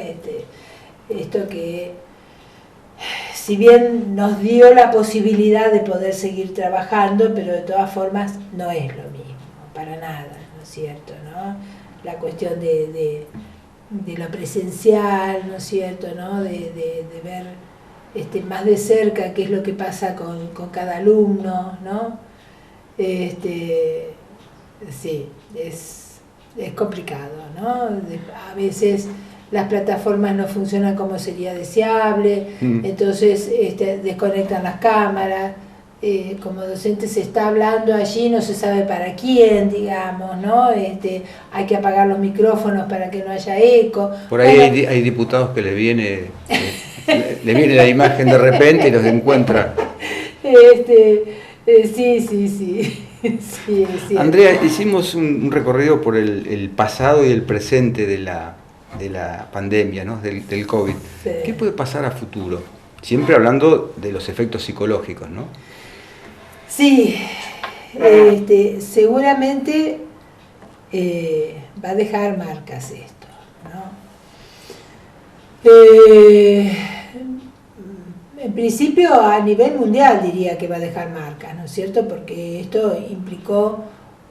Esto que, si bien nos dio la posibilidad de poder seguir trabajando, pero de todas formas no es lo mismo, para nada, ¿no es cierto?, ¿no? La cuestión de lo presencial, ¿no es cierto?, ¿no? De ver más de cerca qué es lo que pasa con cada alumno, ¿no? Sí, es complicado, ¿no? A veces las plataformas no funcionan como sería deseable, entonces desconectan las cámaras, como docente se está hablando allí, no se sabe para quién, digamos, ¿no? Hay que apagar los micrófonos para que no haya eco. Por ahí hay diputados que le viene la imagen de repente y los encuentra. Sí. Sí, Andrea, hicimos un recorrido por el pasado y el presente de la pandemia, ¿no? del COVID. Sí. ¿Qué puede pasar a futuro? Siempre hablando de los efectos psicológicos, ¿no? Sí, seguramente va a dejar marcas esto, ¿no? En principio a nivel mundial diría que va a dejar marcas, ¿no es cierto? Porque esto implicó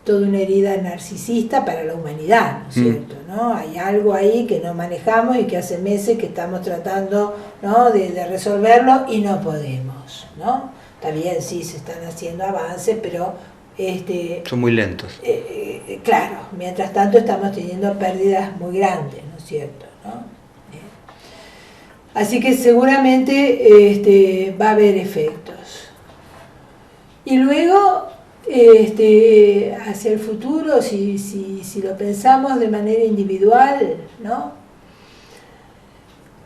toda una herida narcisista para la humanidad, ¿no es cierto? ¿No? Hay algo ahí que no manejamos y que hace meses que estamos tratando, ¿no?, de resolverlo y no podemos, ¿no? Está bien, sí, se están haciendo avances, pero son muy lentos. Claro, mientras tanto estamos teniendo pérdidas muy grandes, ¿no es cierto? ¿No? Así que seguramente va a haber efectos. Y luego, hacia el futuro, si lo pensamos de manera individual, ¿no?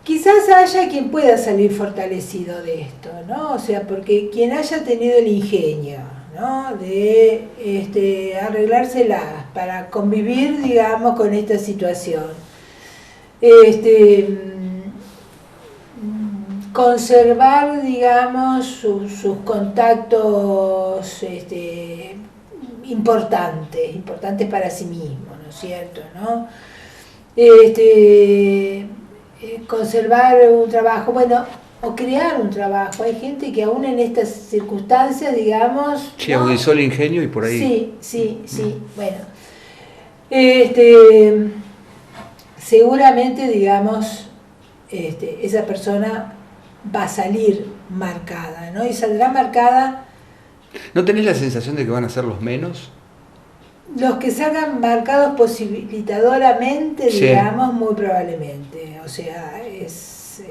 Quizás haya quien pueda salir fortalecido de esto, ¿no? O sea, porque quien haya tenido el ingenio, ¿no?, de arreglárselas para convivir, digamos, con esta situación, conservar, digamos, sus contactos importantes para sí mismo, ¿no es cierto?, ¿no? Conservar un trabajo, bueno, o crear un trabajo. Hay gente que aún en estas circunstancias, digamos... Sí, ¿no?, agudizó el ingenio y por ahí... Sí, bueno. Seguramente, digamos, esa persona va a salir marcada, ¿no? Y saldrá marcada... ¿No tenés la sensación de que van a ser los menos? Los que salgan marcados posibilitadoramente, sí, digamos, muy probablemente. O sea, es...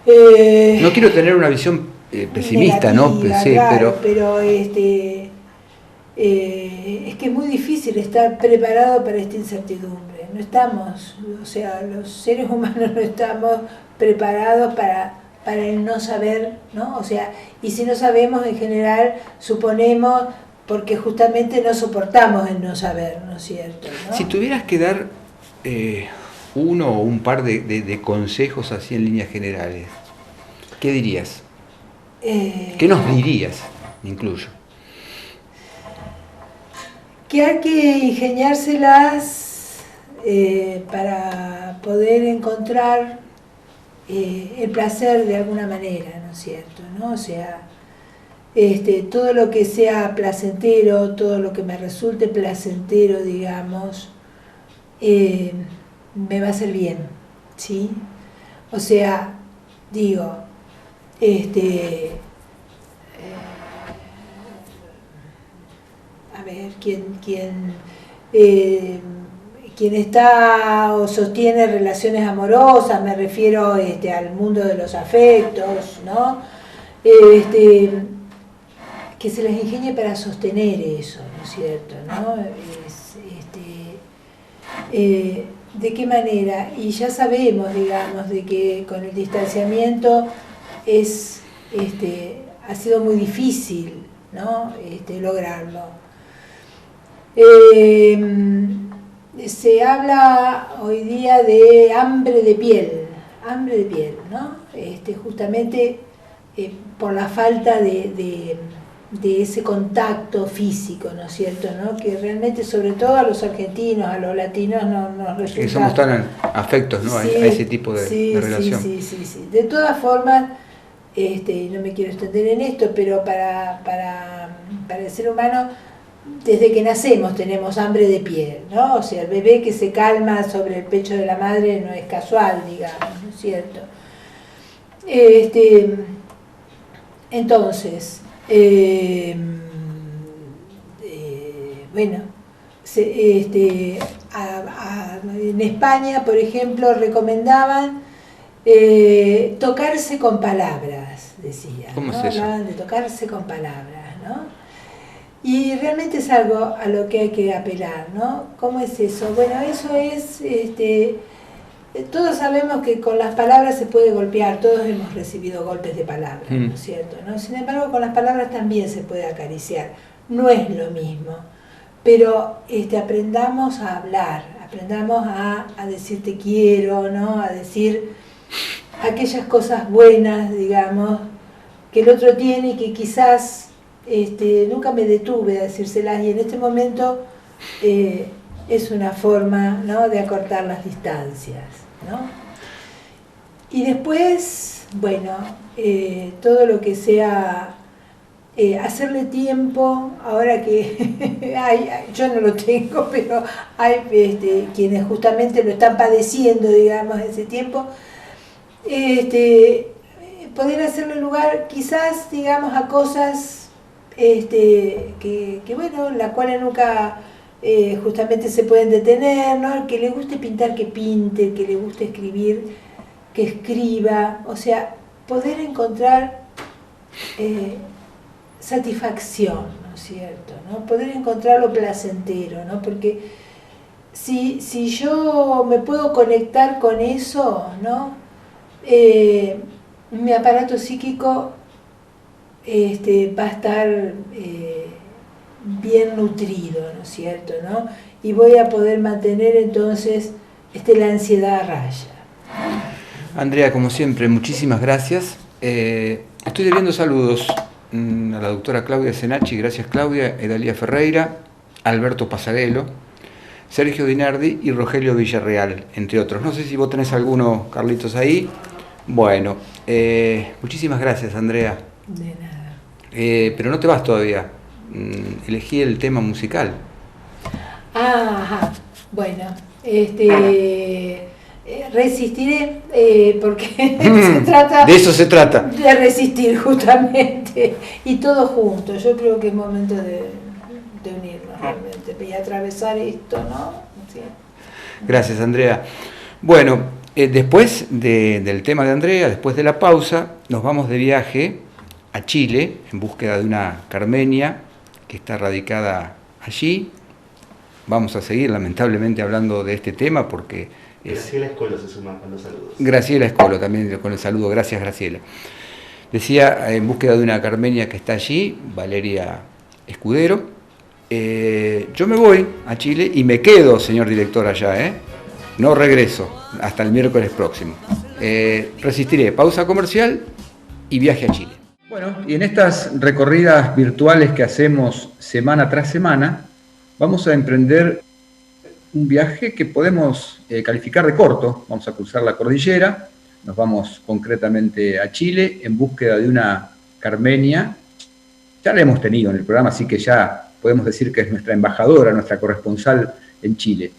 no quiero tener una visión pesimista, negativa, ¿no? Sí, claro, pero es que es muy difícil estar preparado para esta incertidumbre. No estamos, o sea, los seres humanos no estamos preparados para el no saber, ¿no? O sea, y si no sabemos, en general, suponemos, porque justamente no soportamos el no saber, ¿no es cierto?, ¿no? Si tuvieras que dar uno o un par de consejos así en líneas generales, ¿qué dirías? ¿Qué nos dirías? Me incluyo. Que hay que ingeniárselas para poder encontrar el placer de alguna manera, ¿no es cierto?, ¿no? O sea, todo lo que sea placentero, todo lo que me resulte placentero, digamos, me va a hacer bien, ¿sí? O sea, digo, a ver, quien está o sostiene relaciones amorosas, me refiero al mundo de los afectos, ¿no? Que se las ingenie para sostener eso, ¿no es cierto?, ¿no? ¿De qué manera? Y ya sabemos, digamos, de que con el distanciamiento ha sido muy difícil, ¿no?, lograrlo. Se habla hoy día de hambre de piel, ¿no? Justamente por la falta de ese contacto físico, ¿no es cierto?, ¿no? Que realmente, sobre todo a los argentinos, a los latinos, nos resulta... Que somos tan afectos, ¿no?, sí, a ese tipo de relación. Sí. De todas formas, no me quiero extender en esto, pero para el ser humano, desde que nacemos tenemos hambre de piel, ¿no? O sea, el bebé que se calma sobre el pecho de la madre no es casual, digamos, ¿no es cierto? Entonces, bueno, en España, por ejemplo, recomendaban tocarse con palabras, decían. ¿Cómo ¿no? es eso? Hablaban de tocarse con palabras, ¿no? Y realmente es algo a lo que hay que apelar, ¿no? ¿Cómo es eso? Bueno, eso es, todos sabemos que con las palabras se puede golpear, todos hemos recibido golpes de palabras, ¿no es cierto?, ¿no? Sin embargo, con las palabras también se puede acariciar, no es lo mismo, pero aprendamos a hablar, aprendamos a decir te quiero, ¿no?, a decir aquellas cosas buenas, digamos, que el otro tiene y que quizás nunca me detuve a decírselas, y en este momento es una forma, ¿no?, de acortar las distancias, ¿no? Y después, bueno, todo lo que sea hacerle tiempo, ahora que yo no lo tengo, pero hay quienes justamente lo están padeciendo, digamos, ese tiempo, poder hacerle lugar quizás, digamos, a cosas que bueno, las cuales nunca justamente se pueden detener, ¿no? Que le guste pintar, que pinte, que le guste escribir, que escriba, o sea, poder encontrar satisfacción, ¿no es cierto?, ¿no? Poder encontrar lo placentero, ¿no? Porque si yo me puedo conectar con eso, ¿no? Mi aparato psíquico va a estar bien nutrido, ¿no es cierto?, ¿no? Y voy a poder mantener entonces la ansiedad a raya. Andrea, como siempre, muchísimas gracias. Estoy debiendo saludos a la doctora Claudia Senachi, gracias Claudia, Edalía Ferreira, Alberto Pasarello, Sergio Dinardi y Rogelio Villarreal, entre otros. No sé si vos tenés alguno, Carlitos, ahí. Bueno, muchísimas gracias, Andrea. De nada. Pero no te vas todavía. Elegí el tema musical. Ajá, bueno, resistiré, porque se trata... De eso se trata. De resistir, justamente, y todo junto. Yo creo que es momento de unirnos realmente y atravesar esto, ¿no? Sí. Gracias, Andrea. Bueno, después del tema de Andrea, después de la pausa, nos vamos de viaje a Chile en búsqueda de una carmenia que está radicada allí. Vamos a seguir, lamentablemente, hablando de este tema porque... Graciela Escolo se suma con los saludos. Graciela Escolo también con el saludo. Gracias, Graciela. Decía, en búsqueda de una carmenia que está allí, Valeria Escudero. Yo me voy a Chile y me quedo, señor director, allá, no regreso hasta el miércoles próximo. Resistiré, pausa comercial y viaje a Chile. Bueno, y en estas recorridas virtuales que hacemos semana tras semana, vamos a emprender un viaje que podemos calificar de corto. Vamos a cruzar la cordillera, nos vamos concretamente a Chile en búsqueda de una carmenia. Ya la hemos tenido en el programa, así que ya podemos decir que es nuestra embajadora, nuestra corresponsal en Chile.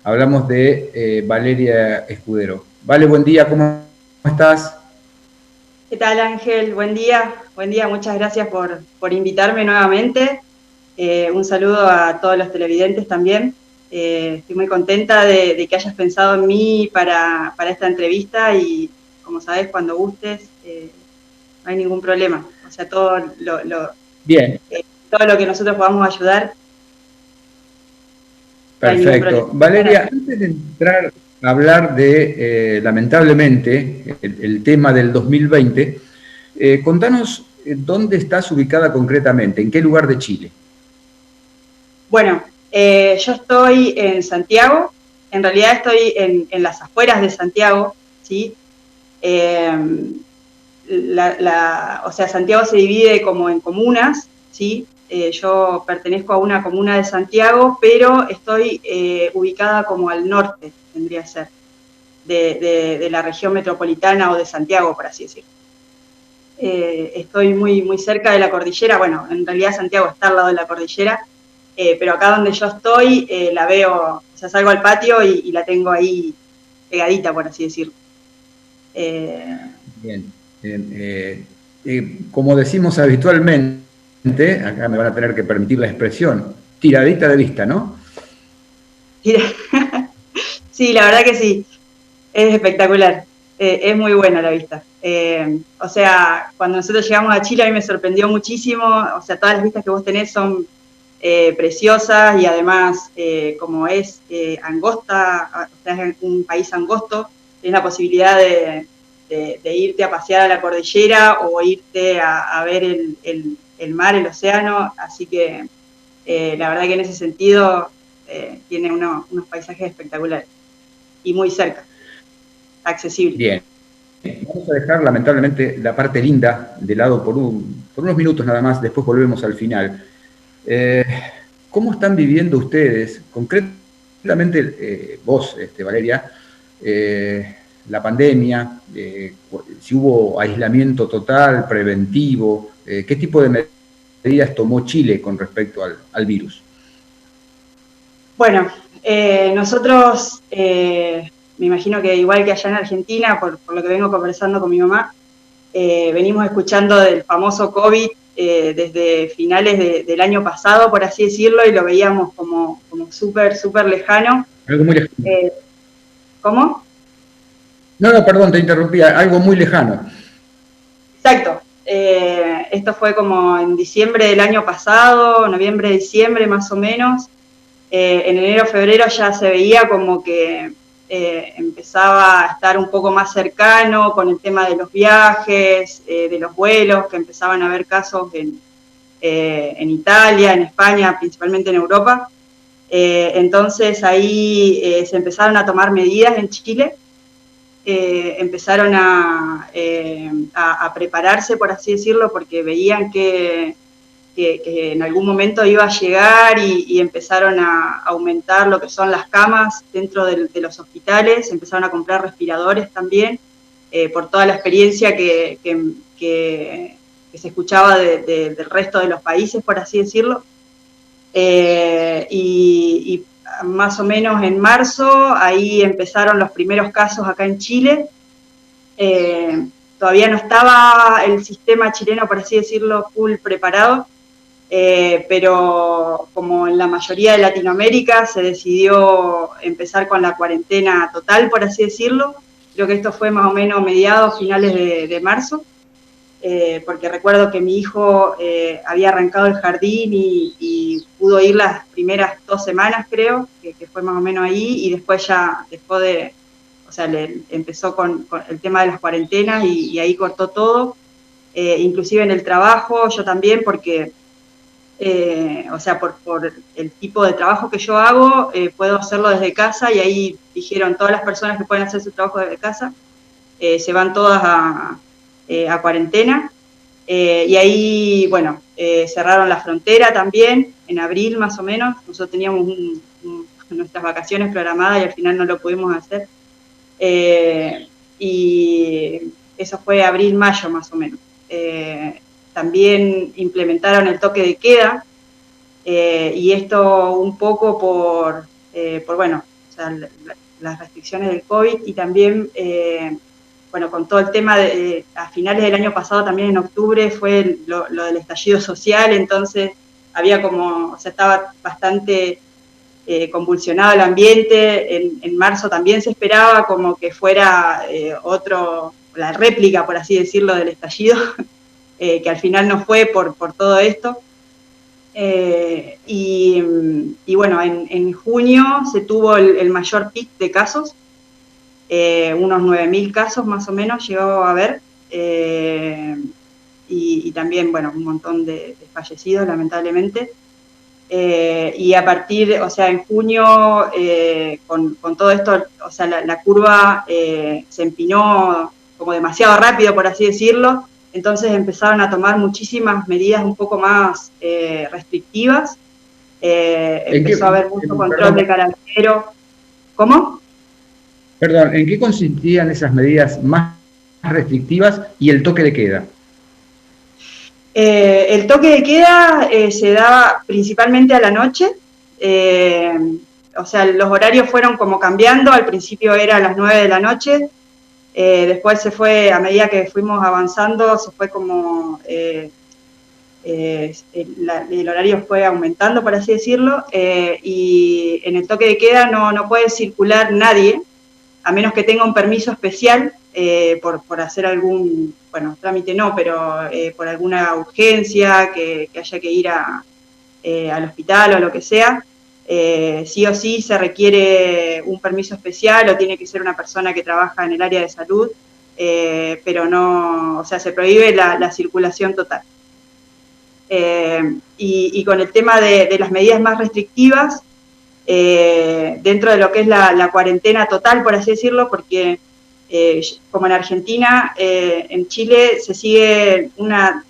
Hablamos de Valeria Escudero. Vale, buen día, ¿cómo estás? ¿Qué tal, Ángel? Buen día, muchas gracias por invitarme nuevamente. Un saludo a todos los televidentes también. Estoy muy contenta de que hayas pensado en mí para esta entrevista y, como sabes, cuando gustes, no hay ningún problema. O sea, Bien. Todo lo que nosotros podamos ayudar. Perfecto. Valeria, antes de entrar a hablar de, lamentablemente, el tema del 2020, contanos dónde estás ubicada concretamente, en qué lugar de Chile. Bueno, yo estoy en Santiago, en realidad estoy en las afueras de Santiago, ¿sí? O sea, Santiago se divide como en comunas, ¿sí? Yo pertenezco a una comuna de Santiago, pero estoy ubicada como al norte, tendría que ser, de la región metropolitana o de Santiago, por así decirlo. Estoy muy cerca de la cordillera. Bueno, en realidad Santiago está al lado de la cordillera, pero acá donde yo estoy la veo, o sea, salgo al patio y la tengo ahí pegadita, por así decirlo. Bien. Como decimos habitualmente, acá me van a tener que permitir la expresión, tiradita de vista, ¿no? Sí, la verdad que sí, es espectacular, es muy buena la vista. O sea, cuando nosotros llegamos a Chile a mí me sorprendió muchísimo, o sea, todas las vistas que vos tenés son preciosas y además, como es angosta, o sea, es un país angosto, tenés la posibilidad de irte a pasear a la cordillera o irte a ver el mar, el océano, así que la verdad que en ese sentido tiene unos paisajes espectaculares y muy cerca, accesible. Bien. vamos a dejar lamentablemente la parte linda de lado por unos minutos nada más, después volvemos al final. ¿Cómo están viviendo ustedes, concretamente vos, Valeria, la pandemia? Si hubo aislamiento total, preventivo, ¿qué tipo de medidas tomó Chile con respecto al virus? Bueno, nosotros, me imagino que igual que allá en Argentina, por lo que vengo conversando con mi mamá, venimos escuchando del famoso COVID desde finales del año pasado, por así decirlo, y lo veíamos como súper, súper lejano. Algo muy lejano. ¿Cómo? No, perdón, te interrumpía, algo muy lejano. Exacto. Esto fue como en diciembre del año pasado, noviembre, diciembre más o menos. En enero, febrero ya se veía como que empezaba a estar un poco más cercano con el tema de los viajes, de los vuelos, que empezaban a haber casos en Italia, en España, principalmente en Europa. Entonces ahí se empezaron a tomar medidas en Chile, empezaron a prepararse, por así decirlo, porque veían que en algún momento iba a llegar y empezaron a aumentar lo que son las camas dentro de los hospitales, empezaron a comprar respiradores también, por toda la experiencia que se escuchaba del resto de los países, por así decirlo. Y más o menos en marzo, ahí empezaron los primeros casos acá en Chile. Todavía no estaba el sistema chileno, por así decirlo, full preparado, pero como en la mayoría de Latinoamérica se decidió empezar con la cuarentena total, por así decirlo. Creo que esto fue más o menos mediados, finales de marzo, porque recuerdo que mi hijo había arrancado el jardín y pudo ir las primeras 2 semanas, creo, que fue más o menos ahí, y después ya dejó de, o sea, empezó con el tema de las cuarentenas y ahí cortó todo, inclusive en el trabajo, yo también, porque o sea, por el tipo de trabajo que yo hago, puedo hacerlo desde casa, y ahí dijeron todas las personas que pueden hacer su trabajo desde casa, se van todas a cuarentena, y ahí, bueno, cerraron la frontera también, en abril más o menos. Nosotros teníamos nuestras vacaciones programadas y al final no lo pudimos hacer, y eso fue abril, mayo más o menos. También implementaron el toque de queda, y esto un poco por bueno, o sea, las restricciones del COVID, y también, bueno, con todo el tema a finales del año pasado, también en octubre, fue lo del estallido social, entonces había como, o sea, estaba bastante convulsionado el ambiente. En marzo también se esperaba como que fuera la réplica, por así decirlo, del estallido, que al final no fue por todo esto. Y bueno, en junio se tuvo el mayor pic de casos, unos 9.000 casos más o menos llegó a haber, y también, bueno, un montón de fallecidos, lamentablemente. Y a partir, o sea, en junio, con todo esto, o sea, la curva se empinó como demasiado rápido, por así decirlo. Entonces empezaron a tomar muchísimas medidas un poco más restrictivas. Empezó a haber mucho control de carabinero. ¿Cómo? Perdón, ¿en qué consistían esas medidas más restrictivas y el toque de queda? El toque de queda se daba principalmente a la noche. O sea, los horarios fueron como cambiando. Al principio era a las 9 de la noche. Después se fue, a medida que fuimos avanzando, se fue como el horario fue aumentando, por así decirlo, y en el toque de queda no puede circular nadie, a menos que tenga un permiso especial por hacer algún, bueno, trámite no, pero por alguna urgencia, que haya que ir al hospital o lo que sea. Sí o sí se requiere un permiso especial, o tiene que ser una persona que trabaja en el área de salud, pero no, o sea, se prohíbe la circulación total. Y con el tema de las medidas más restrictivas, dentro de lo que es la cuarentena total, por así decirlo, porque como en Argentina, en Chile se sigue unos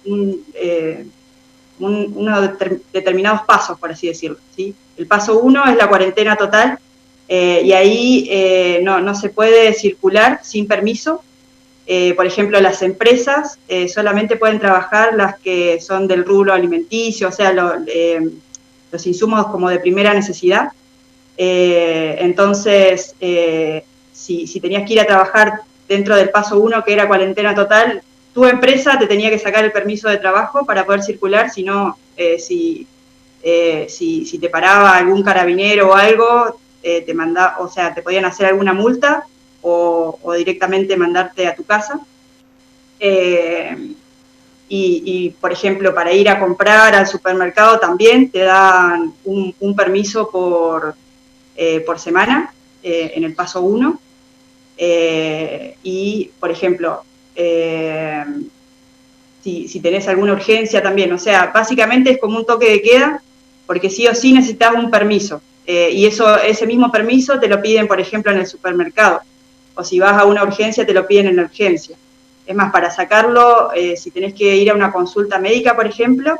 determinados pasos, por así decirlo, ¿sí? El paso 1 es la cuarentena total, y ahí no se puede circular sin permiso. Por ejemplo, las empresas solamente pueden trabajar las que son del rubro alimenticio, o sea, los insumos como de primera necesidad. Entonces, si tenías que ir a trabajar dentro del paso 1, que era cuarentena total, tu empresa te tenía que sacar el permiso de trabajo para poder circular, si no, si te paraba algún carabinero o algo, te podían hacer alguna multa o directamente mandarte a tu casa. Y, por ejemplo, para ir a comprar al supermercado también te dan un permiso por semana en el paso 1. Y, por ejemplo, si tenés alguna urgencia también, o sea, básicamente es como un toque de queda, porque sí o sí necesitas un permiso. Y ese mismo permiso te lo piden, por ejemplo, en el supermercado. O si vas a una urgencia, te lo piden en la urgencia. Es más, para sacarlo, si tenés que ir a una consulta médica, por ejemplo,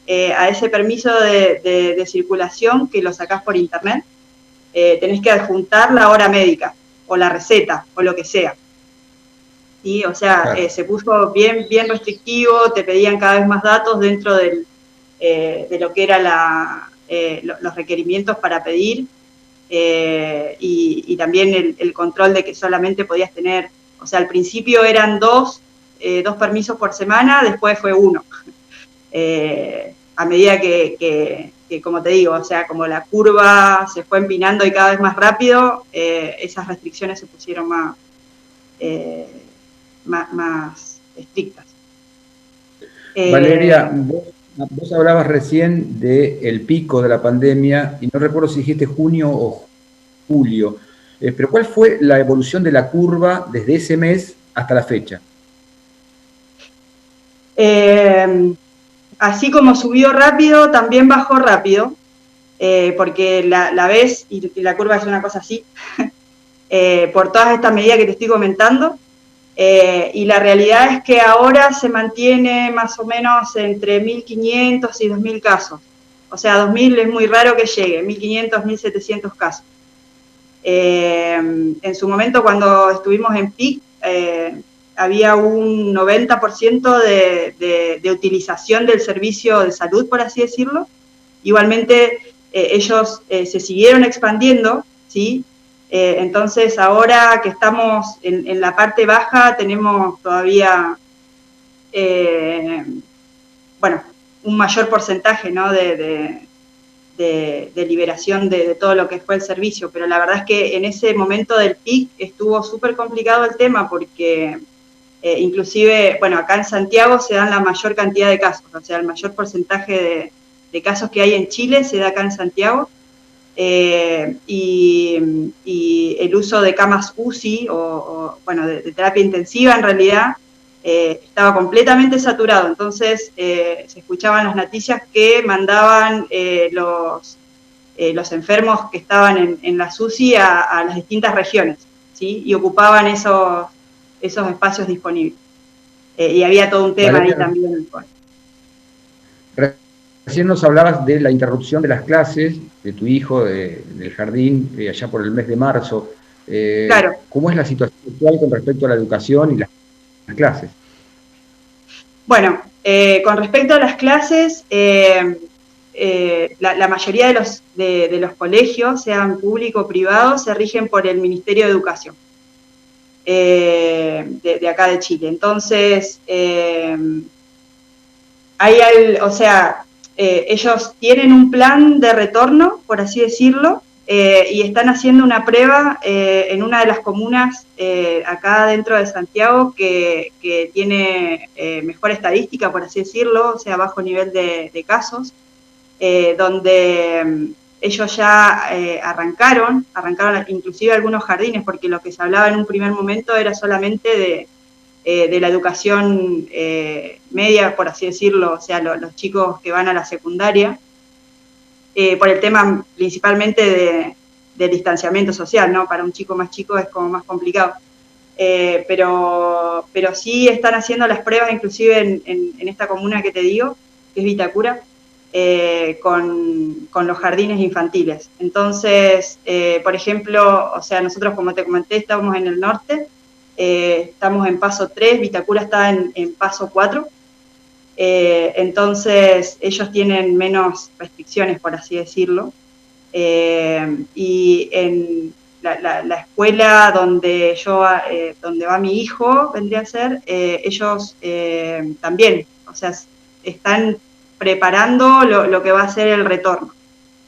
a ese permiso de circulación que lo sacás por internet, tenés que adjuntar la hora médica, o la receta, o lo que sea. ¿Sí? O sea, claro. Se puso bien restrictivo, te pedían cada vez más datos dentro de lo que era los requerimientos para pedir, y también el control de que solamente podías tener, o sea, al principio eran dos permisos por semana, después fue 1. A medida que, como te digo, o sea, como la curva se fue empinando y cada vez más rápido, esas restricciones se pusieron más estrictas. Valeria, vos hablabas recién del pico de la pandemia, y no recuerdo si dijiste junio o julio, pero ¿cuál fue la evolución de la curva desde ese mes hasta la fecha? Así como subió rápido, también bajó rápido, porque la ves y la curva es una cosa así, por todas estas medidas que te estoy comentando, y la realidad es que ahora se mantiene más o menos entre 1.500 y 2.000 casos. O sea, 2.000 es muy raro que llegue, 1.500, 1.700 casos. En su momento, cuando estuvimos en PIC, había un 90% de utilización del servicio de salud, por así decirlo. Igualmente, ellos se siguieron expandiendo, ¿sí? Entonces, ahora que estamos en la parte baja, tenemos todavía, un mayor porcentaje, ¿no?, de liberación de todo lo que fue el servicio, pero la verdad es que en ese momento del pic estuvo súper complicado el tema, porque inclusive, acá en Santiago se dan la mayor cantidad de casos, o sea, el mayor porcentaje de casos que hay en Chile se da acá en Santiago, y el uso de camas UCI, de terapia intensiva, en realidad, estaba completamente saturado. Entonces se escuchaban las noticias que mandaban los enfermos que estaban en la UCI a las distintas regiones, ¿sí? Y ocupaban esos espacios disponibles. Y había todo un tema ahí también. Recién nos hablabas de la interrupción de las clases de tu hijo, del jardín, allá por el mes de marzo. Claro. ¿Cómo es la situación actual con respecto a la educación y las clases? Bueno, con respecto a las clases, la mayoría de los colegios, sean públicos o privados, se rigen por el Ministerio de Educación de acá de Chile. Entonces, ellos tienen un plan de retorno, por así decirlo, y están haciendo una prueba en una de las comunas acá dentro de Santiago que tiene mejor estadística, por así decirlo, o sea, bajo nivel de casos, donde ellos ya arrancaron inclusive algunos jardines, porque lo que se hablaba en un primer momento era solamente de la educación media, por así decirlo, o sea, los chicos que van a la secundaria, por el tema principalmente del distanciamiento social, ¿no? Para un chico más chico es como más complicado. pero sí están haciendo las pruebas, inclusive en esta comuna que te digo, que es Vitacura, con los jardines infantiles. Entonces, por ejemplo, o sea, nosotros, como te comenté, estamos en el norte, estamos en paso 3, Vitacura está en paso 4, entonces ellos tienen menos restricciones, por así decirlo, y en la escuela donde donde va mi hijo, vendría a ser, ellos también, o sea, están preparando lo que va a ser el retorno,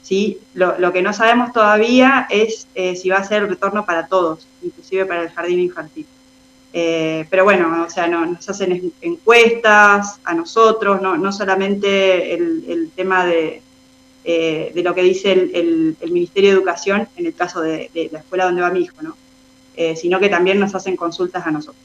¿sí? Lo que no sabemos todavía es si va a ser el retorno para todos, inclusive para el jardín infantil. Pero bueno, o sea, nos hacen encuestas a nosotros, no solamente el tema de lo que dice el Ministerio de Educación, en el caso de la escuela donde va mi hijo, ¿no? Sino que también nos hacen consultas a nosotros.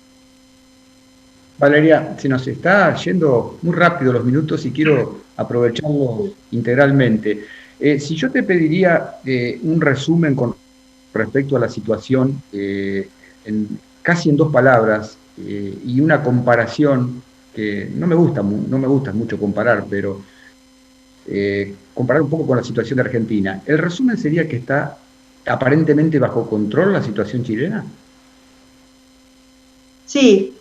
Valeria, se nos está yendo muy rápido los minutos y quiero aprovecharlo integralmente. Si yo te pediría un resumen con respecto a la situación, casi en 2 palabras, y una comparación que no me gusta mucho comparar, pero comparar un poco con la situación de Argentina. El resumen sería que está aparentemente bajo control la situación chilena. Sí,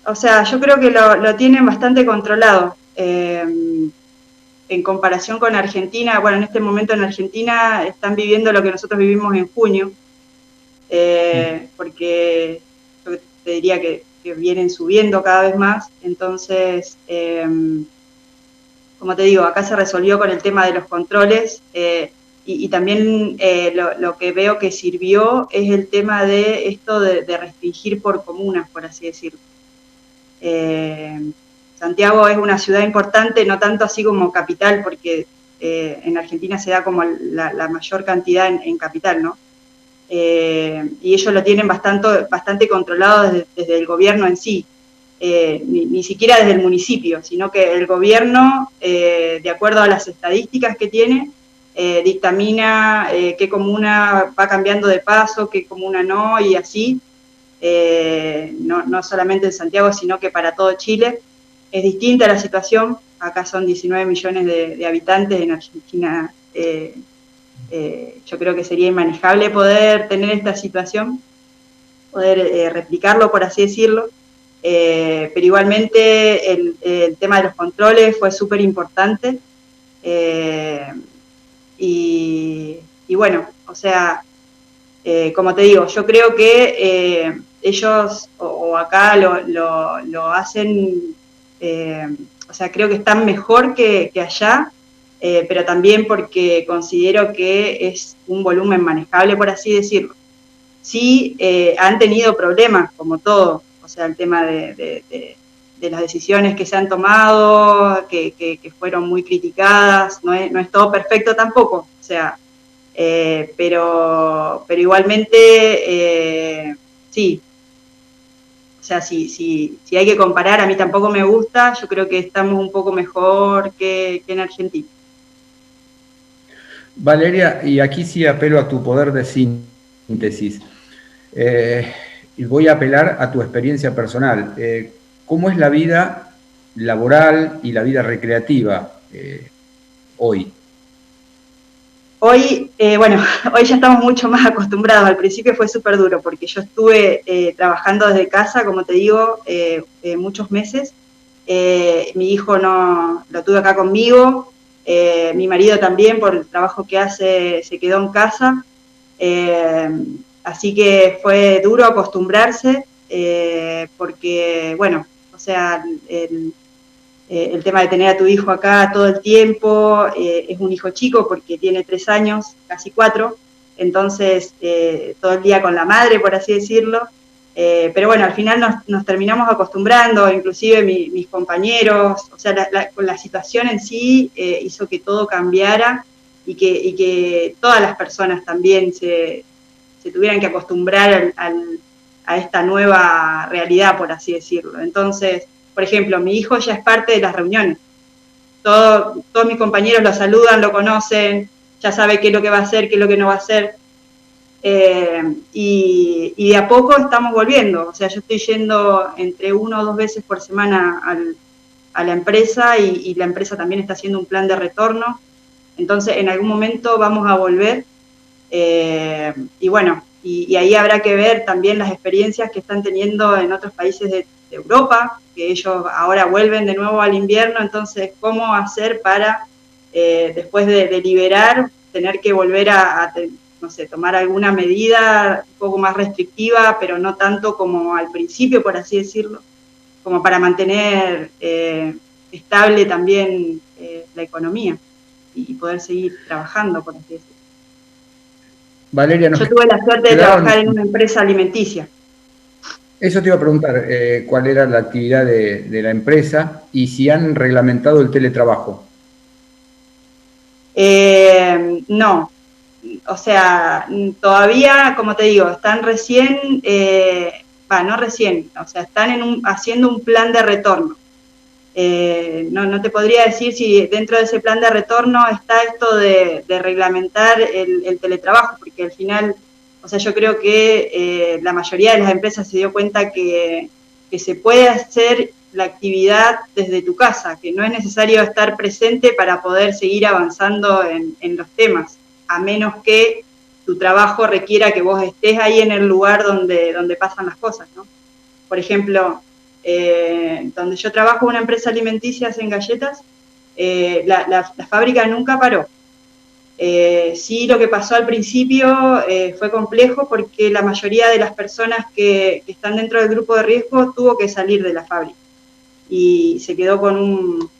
o sea, yo creo que lo tienen bastante controlado. En comparación con Argentina, bueno, en este momento en Argentina están viviendo lo que nosotros vivimos en junio, porque yo te diría que vienen subiendo cada vez más, entonces, como te digo, acá se resolvió con el tema de los controles, y también lo que veo que sirvió es el tema de esto de restringir por comunas, por así decirlo. Santiago es una ciudad importante, no tanto así como capital, porque en Argentina se da como la mayor cantidad en capital, ¿no? Y ellos lo tienen bastante controlado desde el gobierno en sí, ni siquiera desde el municipio, sino que el gobierno, de acuerdo a las estadísticas que tiene, dictamina qué comuna va cambiando de paso, qué comuna no, y así. No solamente en Santiago, sino que para todo Chile. Es distinta la situación, acá son 19 millones de habitantes, en Argentina yo creo que sería inmanejable poder tener esta situación, poder replicarlo, por así decirlo, pero igualmente el tema de los controles fue súper importante, y bueno, o sea, como te digo, yo creo que ellos o acá lo hacen, o sea, creo que están mejor que allá, pero también porque considero que es un volumen manejable, por así decirlo. Sí, han tenido problemas, como todo, o sea, el tema de las decisiones que se han tomado, que fueron muy criticadas, no es todo perfecto tampoco, o sea, pero igualmente, sí. O sea, si hay que comparar, a mí tampoco me gusta, yo creo que estamos un poco mejor que en Argentina. Valeria, y aquí sí apelo a tu poder de síntesis. Y voy a apelar a tu experiencia personal. ¿Cómo es la vida laboral y la vida recreativa hoy? Hoy, bueno, hoy ya estamos mucho más acostumbrados. Al principio fue súper duro porque yo estuve trabajando desde casa, como te digo, muchos meses. Mi hijo no lo tuve acá conmigo. Mi marido también, por el trabajo que hace, se quedó en casa. Así que fue duro acostumbrarse porque, bueno, o sea, el tema de tener a tu hijo acá todo el tiempo, es un hijo chico porque tiene 3 años, casi 4, entonces todo el día con la madre, por así decirlo, pero bueno, al final nos terminamos acostumbrando, inclusive mis compañeros, o sea, con la situación en sí hizo que todo cambiara y que todas las personas también se tuvieran que acostumbrar a esta nueva realidad, por así decirlo. Entonces, por ejemplo, mi hijo ya es parte de las reuniones. Todos mis compañeros lo saludan, lo conocen, ya sabe qué es lo que va a hacer, qué es lo que no va a hacer. Y de a poco estamos volviendo. O sea, yo estoy yendo entre 1 o 2 veces por semana a la empresa y la empresa también está haciendo un plan de retorno. Entonces, en algún momento vamos a volver. Y bueno, y ahí habrá que ver también las experiencias que están teniendo en otros países de Europa, que ellos ahora vuelven de nuevo al invierno, entonces, ¿cómo hacer para, después de liberar, tener que volver no sé, tomar alguna medida un poco más restrictiva, pero no tanto como al principio, por así decirlo, como para mantener estable también la economía y poder seguir trabajando, por así decirlo. Valeria, yo tuve la suerte de trabajar en una empresa alimenticia. Eso te iba a preguntar, cuál era la actividad de la empresa y si han reglamentado el teletrabajo. No, o sea, todavía, como te digo, están recién, no recién, o sea, están haciendo un plan de retorno. No te podría decir si dentro de ese plan de retorno está esto de reglamentar el teletrabajo, porque al final, o sea, yo creo que la mayoría de las empresas se dio cuenta que se puede hacer la actividad desde tu casa, que no es necesario estar presente para poder seguir avanzando en los temas, a menos que tu trabajo requiera que vos estés ahí en el lugar donde pasan las cosas, ¿no? Por ejemplo, donde yo trabajo, una empresa alimenticia en galletas, la fábrica nunca paró. Sí, lo que pasó al principio fue complejo porque la mayoría de las personas que están dentro del grupo de riesgo tuvo que salir de la fábrica y se quedó con un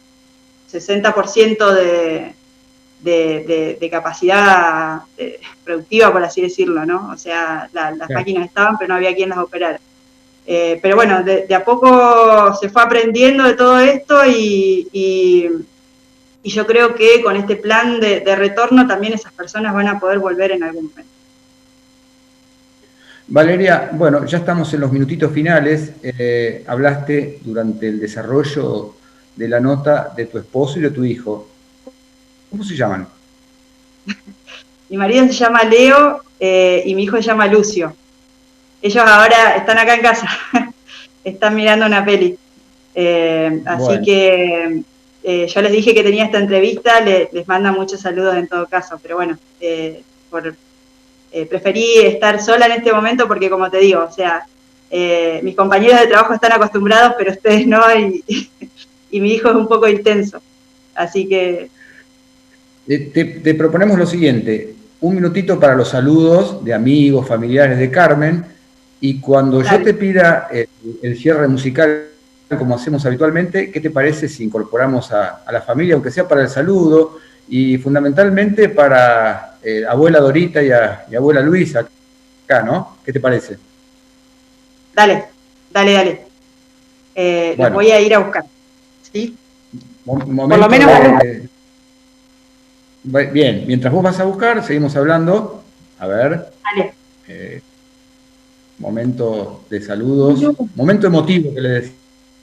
60% de capacidad productiva, por así decirlo, ¿no? O sea, las máquinas estaban, pero no había quien las operara. Pero bueno, de a poco se fue aprendiendo de todo esto y yo creo que con este plan de retorno también esas personas van a poder volver en algún momento. Valeria, bueno, ya estamos en los minutitos finales. Hablaste durante el desarrollo de la nota de tu esposo y de tu hijo. ¿Cómo se llaman? Mi marido se llama Leo y mi hijo se llama Lucio. Ellos ahora están acá en casa, están mirando una peli. Así bueno. Que yo les dije que tenía esta entrevista, les manda muchos saludos en todo caso, pero bueno, preferí estar sola en este momento porque, como te digo, o sea, mis compañeros de trabajo están acostumbrados, pero ustedes no, y mi hijo es un poco intenso. Así que... Te proponemos lo siguiente, un minutito para los saludos de amigos, familiares de Carmen, y cuando yo te pida el cierre musical, como hacemos habitualmente, ¿qué te parece si incorporamos a la familia, aunque sea para el saludo, y fundamentalmente para abuela Dorita y abuela Luisa, acá, ¿no? ¿Qué te parece? Dale. Bueno. Los voy a ir a buscar, ¿sí? Por lo menos... bien, mientras vos vas a buscar, seguimos hablando. A ver. Dale. Momento de saludos, momento emotivo que le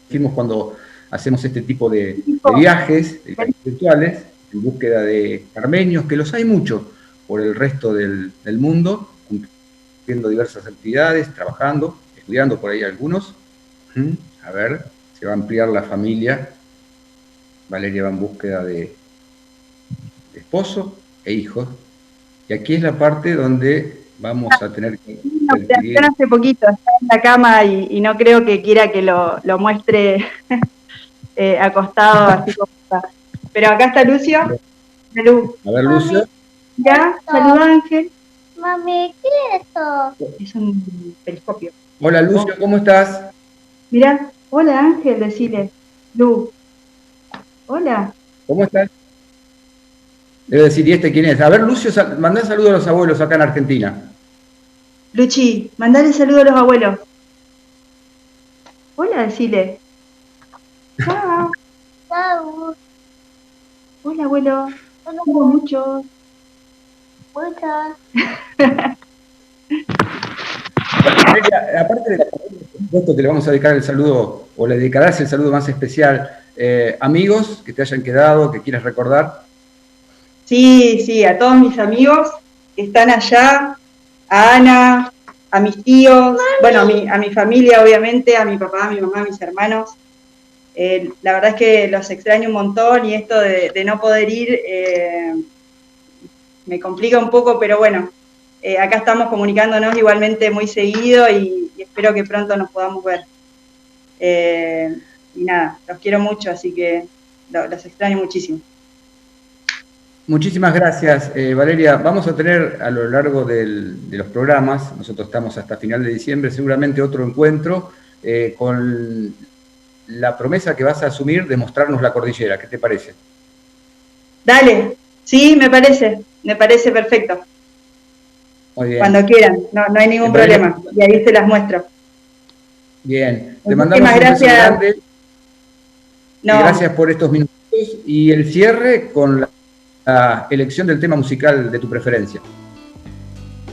decimos cuando hacemos este tipo de viajes virtuales en búsqueda de armenios, que los hay muchos por el resto del mundo, cumpliendo diversas actividades, trabajando, estudiando por ahí algunos. A ver, se va a ampliar la familia. Valeria va en búsqueda de esposo e hijos. Y aquí es la parte donde vamos a tener que... Hace poquito, está en la cama y no creo que quiera que lo muestre acostado así como está. Pero acá está Lucio. A ver, Lucio. Ya, saluda Ángel. Mami, ¿qué es esto? Es un periscopio. Hola Lucio, ¿cómo estás? Mira, hola Ángel, decile. Lu. Hola. ¿Cómo estás? Debe decir, ¿y este quién es? A ver, Lucio, mandá saludos a los abuelos acá en Argentina. Luchi, mandale saludos a los abuelos. Hola, decile. Chao. Chao. Hola, abuelo. Hola, mucho. Aparte de esto que le vamos a dedicar el saludo, o le dedicarás el saludo más especial, amigos que te hayan quedado, que quieras recordar. Sí, a todos mis amigos que están allá, a Ana, a mis tíos, bueno, a mi familia obviamente, a mi papá, a mi mamá, a mis hermanos. La verdad es que los extraño un montón y esto de no poder ir me complica un poco, pero bueno, acá estamos comunicándonos igualmente muy seguido y espero que pronto nos podamos ver. Y nada, los quiero mucho, así que los extraño muchísimo. Muchísimas gracias, Valeria. Vamos a tener a lo largo de los programas, nosotros estamos hasta final de diciembre, seguramente otro encuentro con la promesa que vas a asumir de mostrarnos la cordillera. ¿Qué te parece? Dale, sí, me parece perfecto. Muy bien. Cuando quieran, no hay ningún problema, y ahí se las muestro. Bien, te mandamos un beso grande. Y gracias por estos minutos y el cierre con la elección del tema musical de tu preferencia.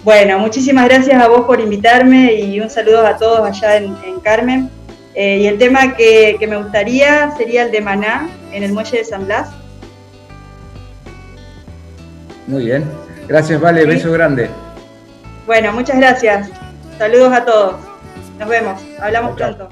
Bueno, muchísimas gracias a vos por invitarme y un saludo a todos allá en Carmen. Y el tema que me gustaría sería el de Maná, en el muelle de San Blas. Muy bien. Gracias, Vale. ¿Sí? Beso grande. Bueno, muchas gracias. Saludos a todos. Nos vemos. Hablamos pronto.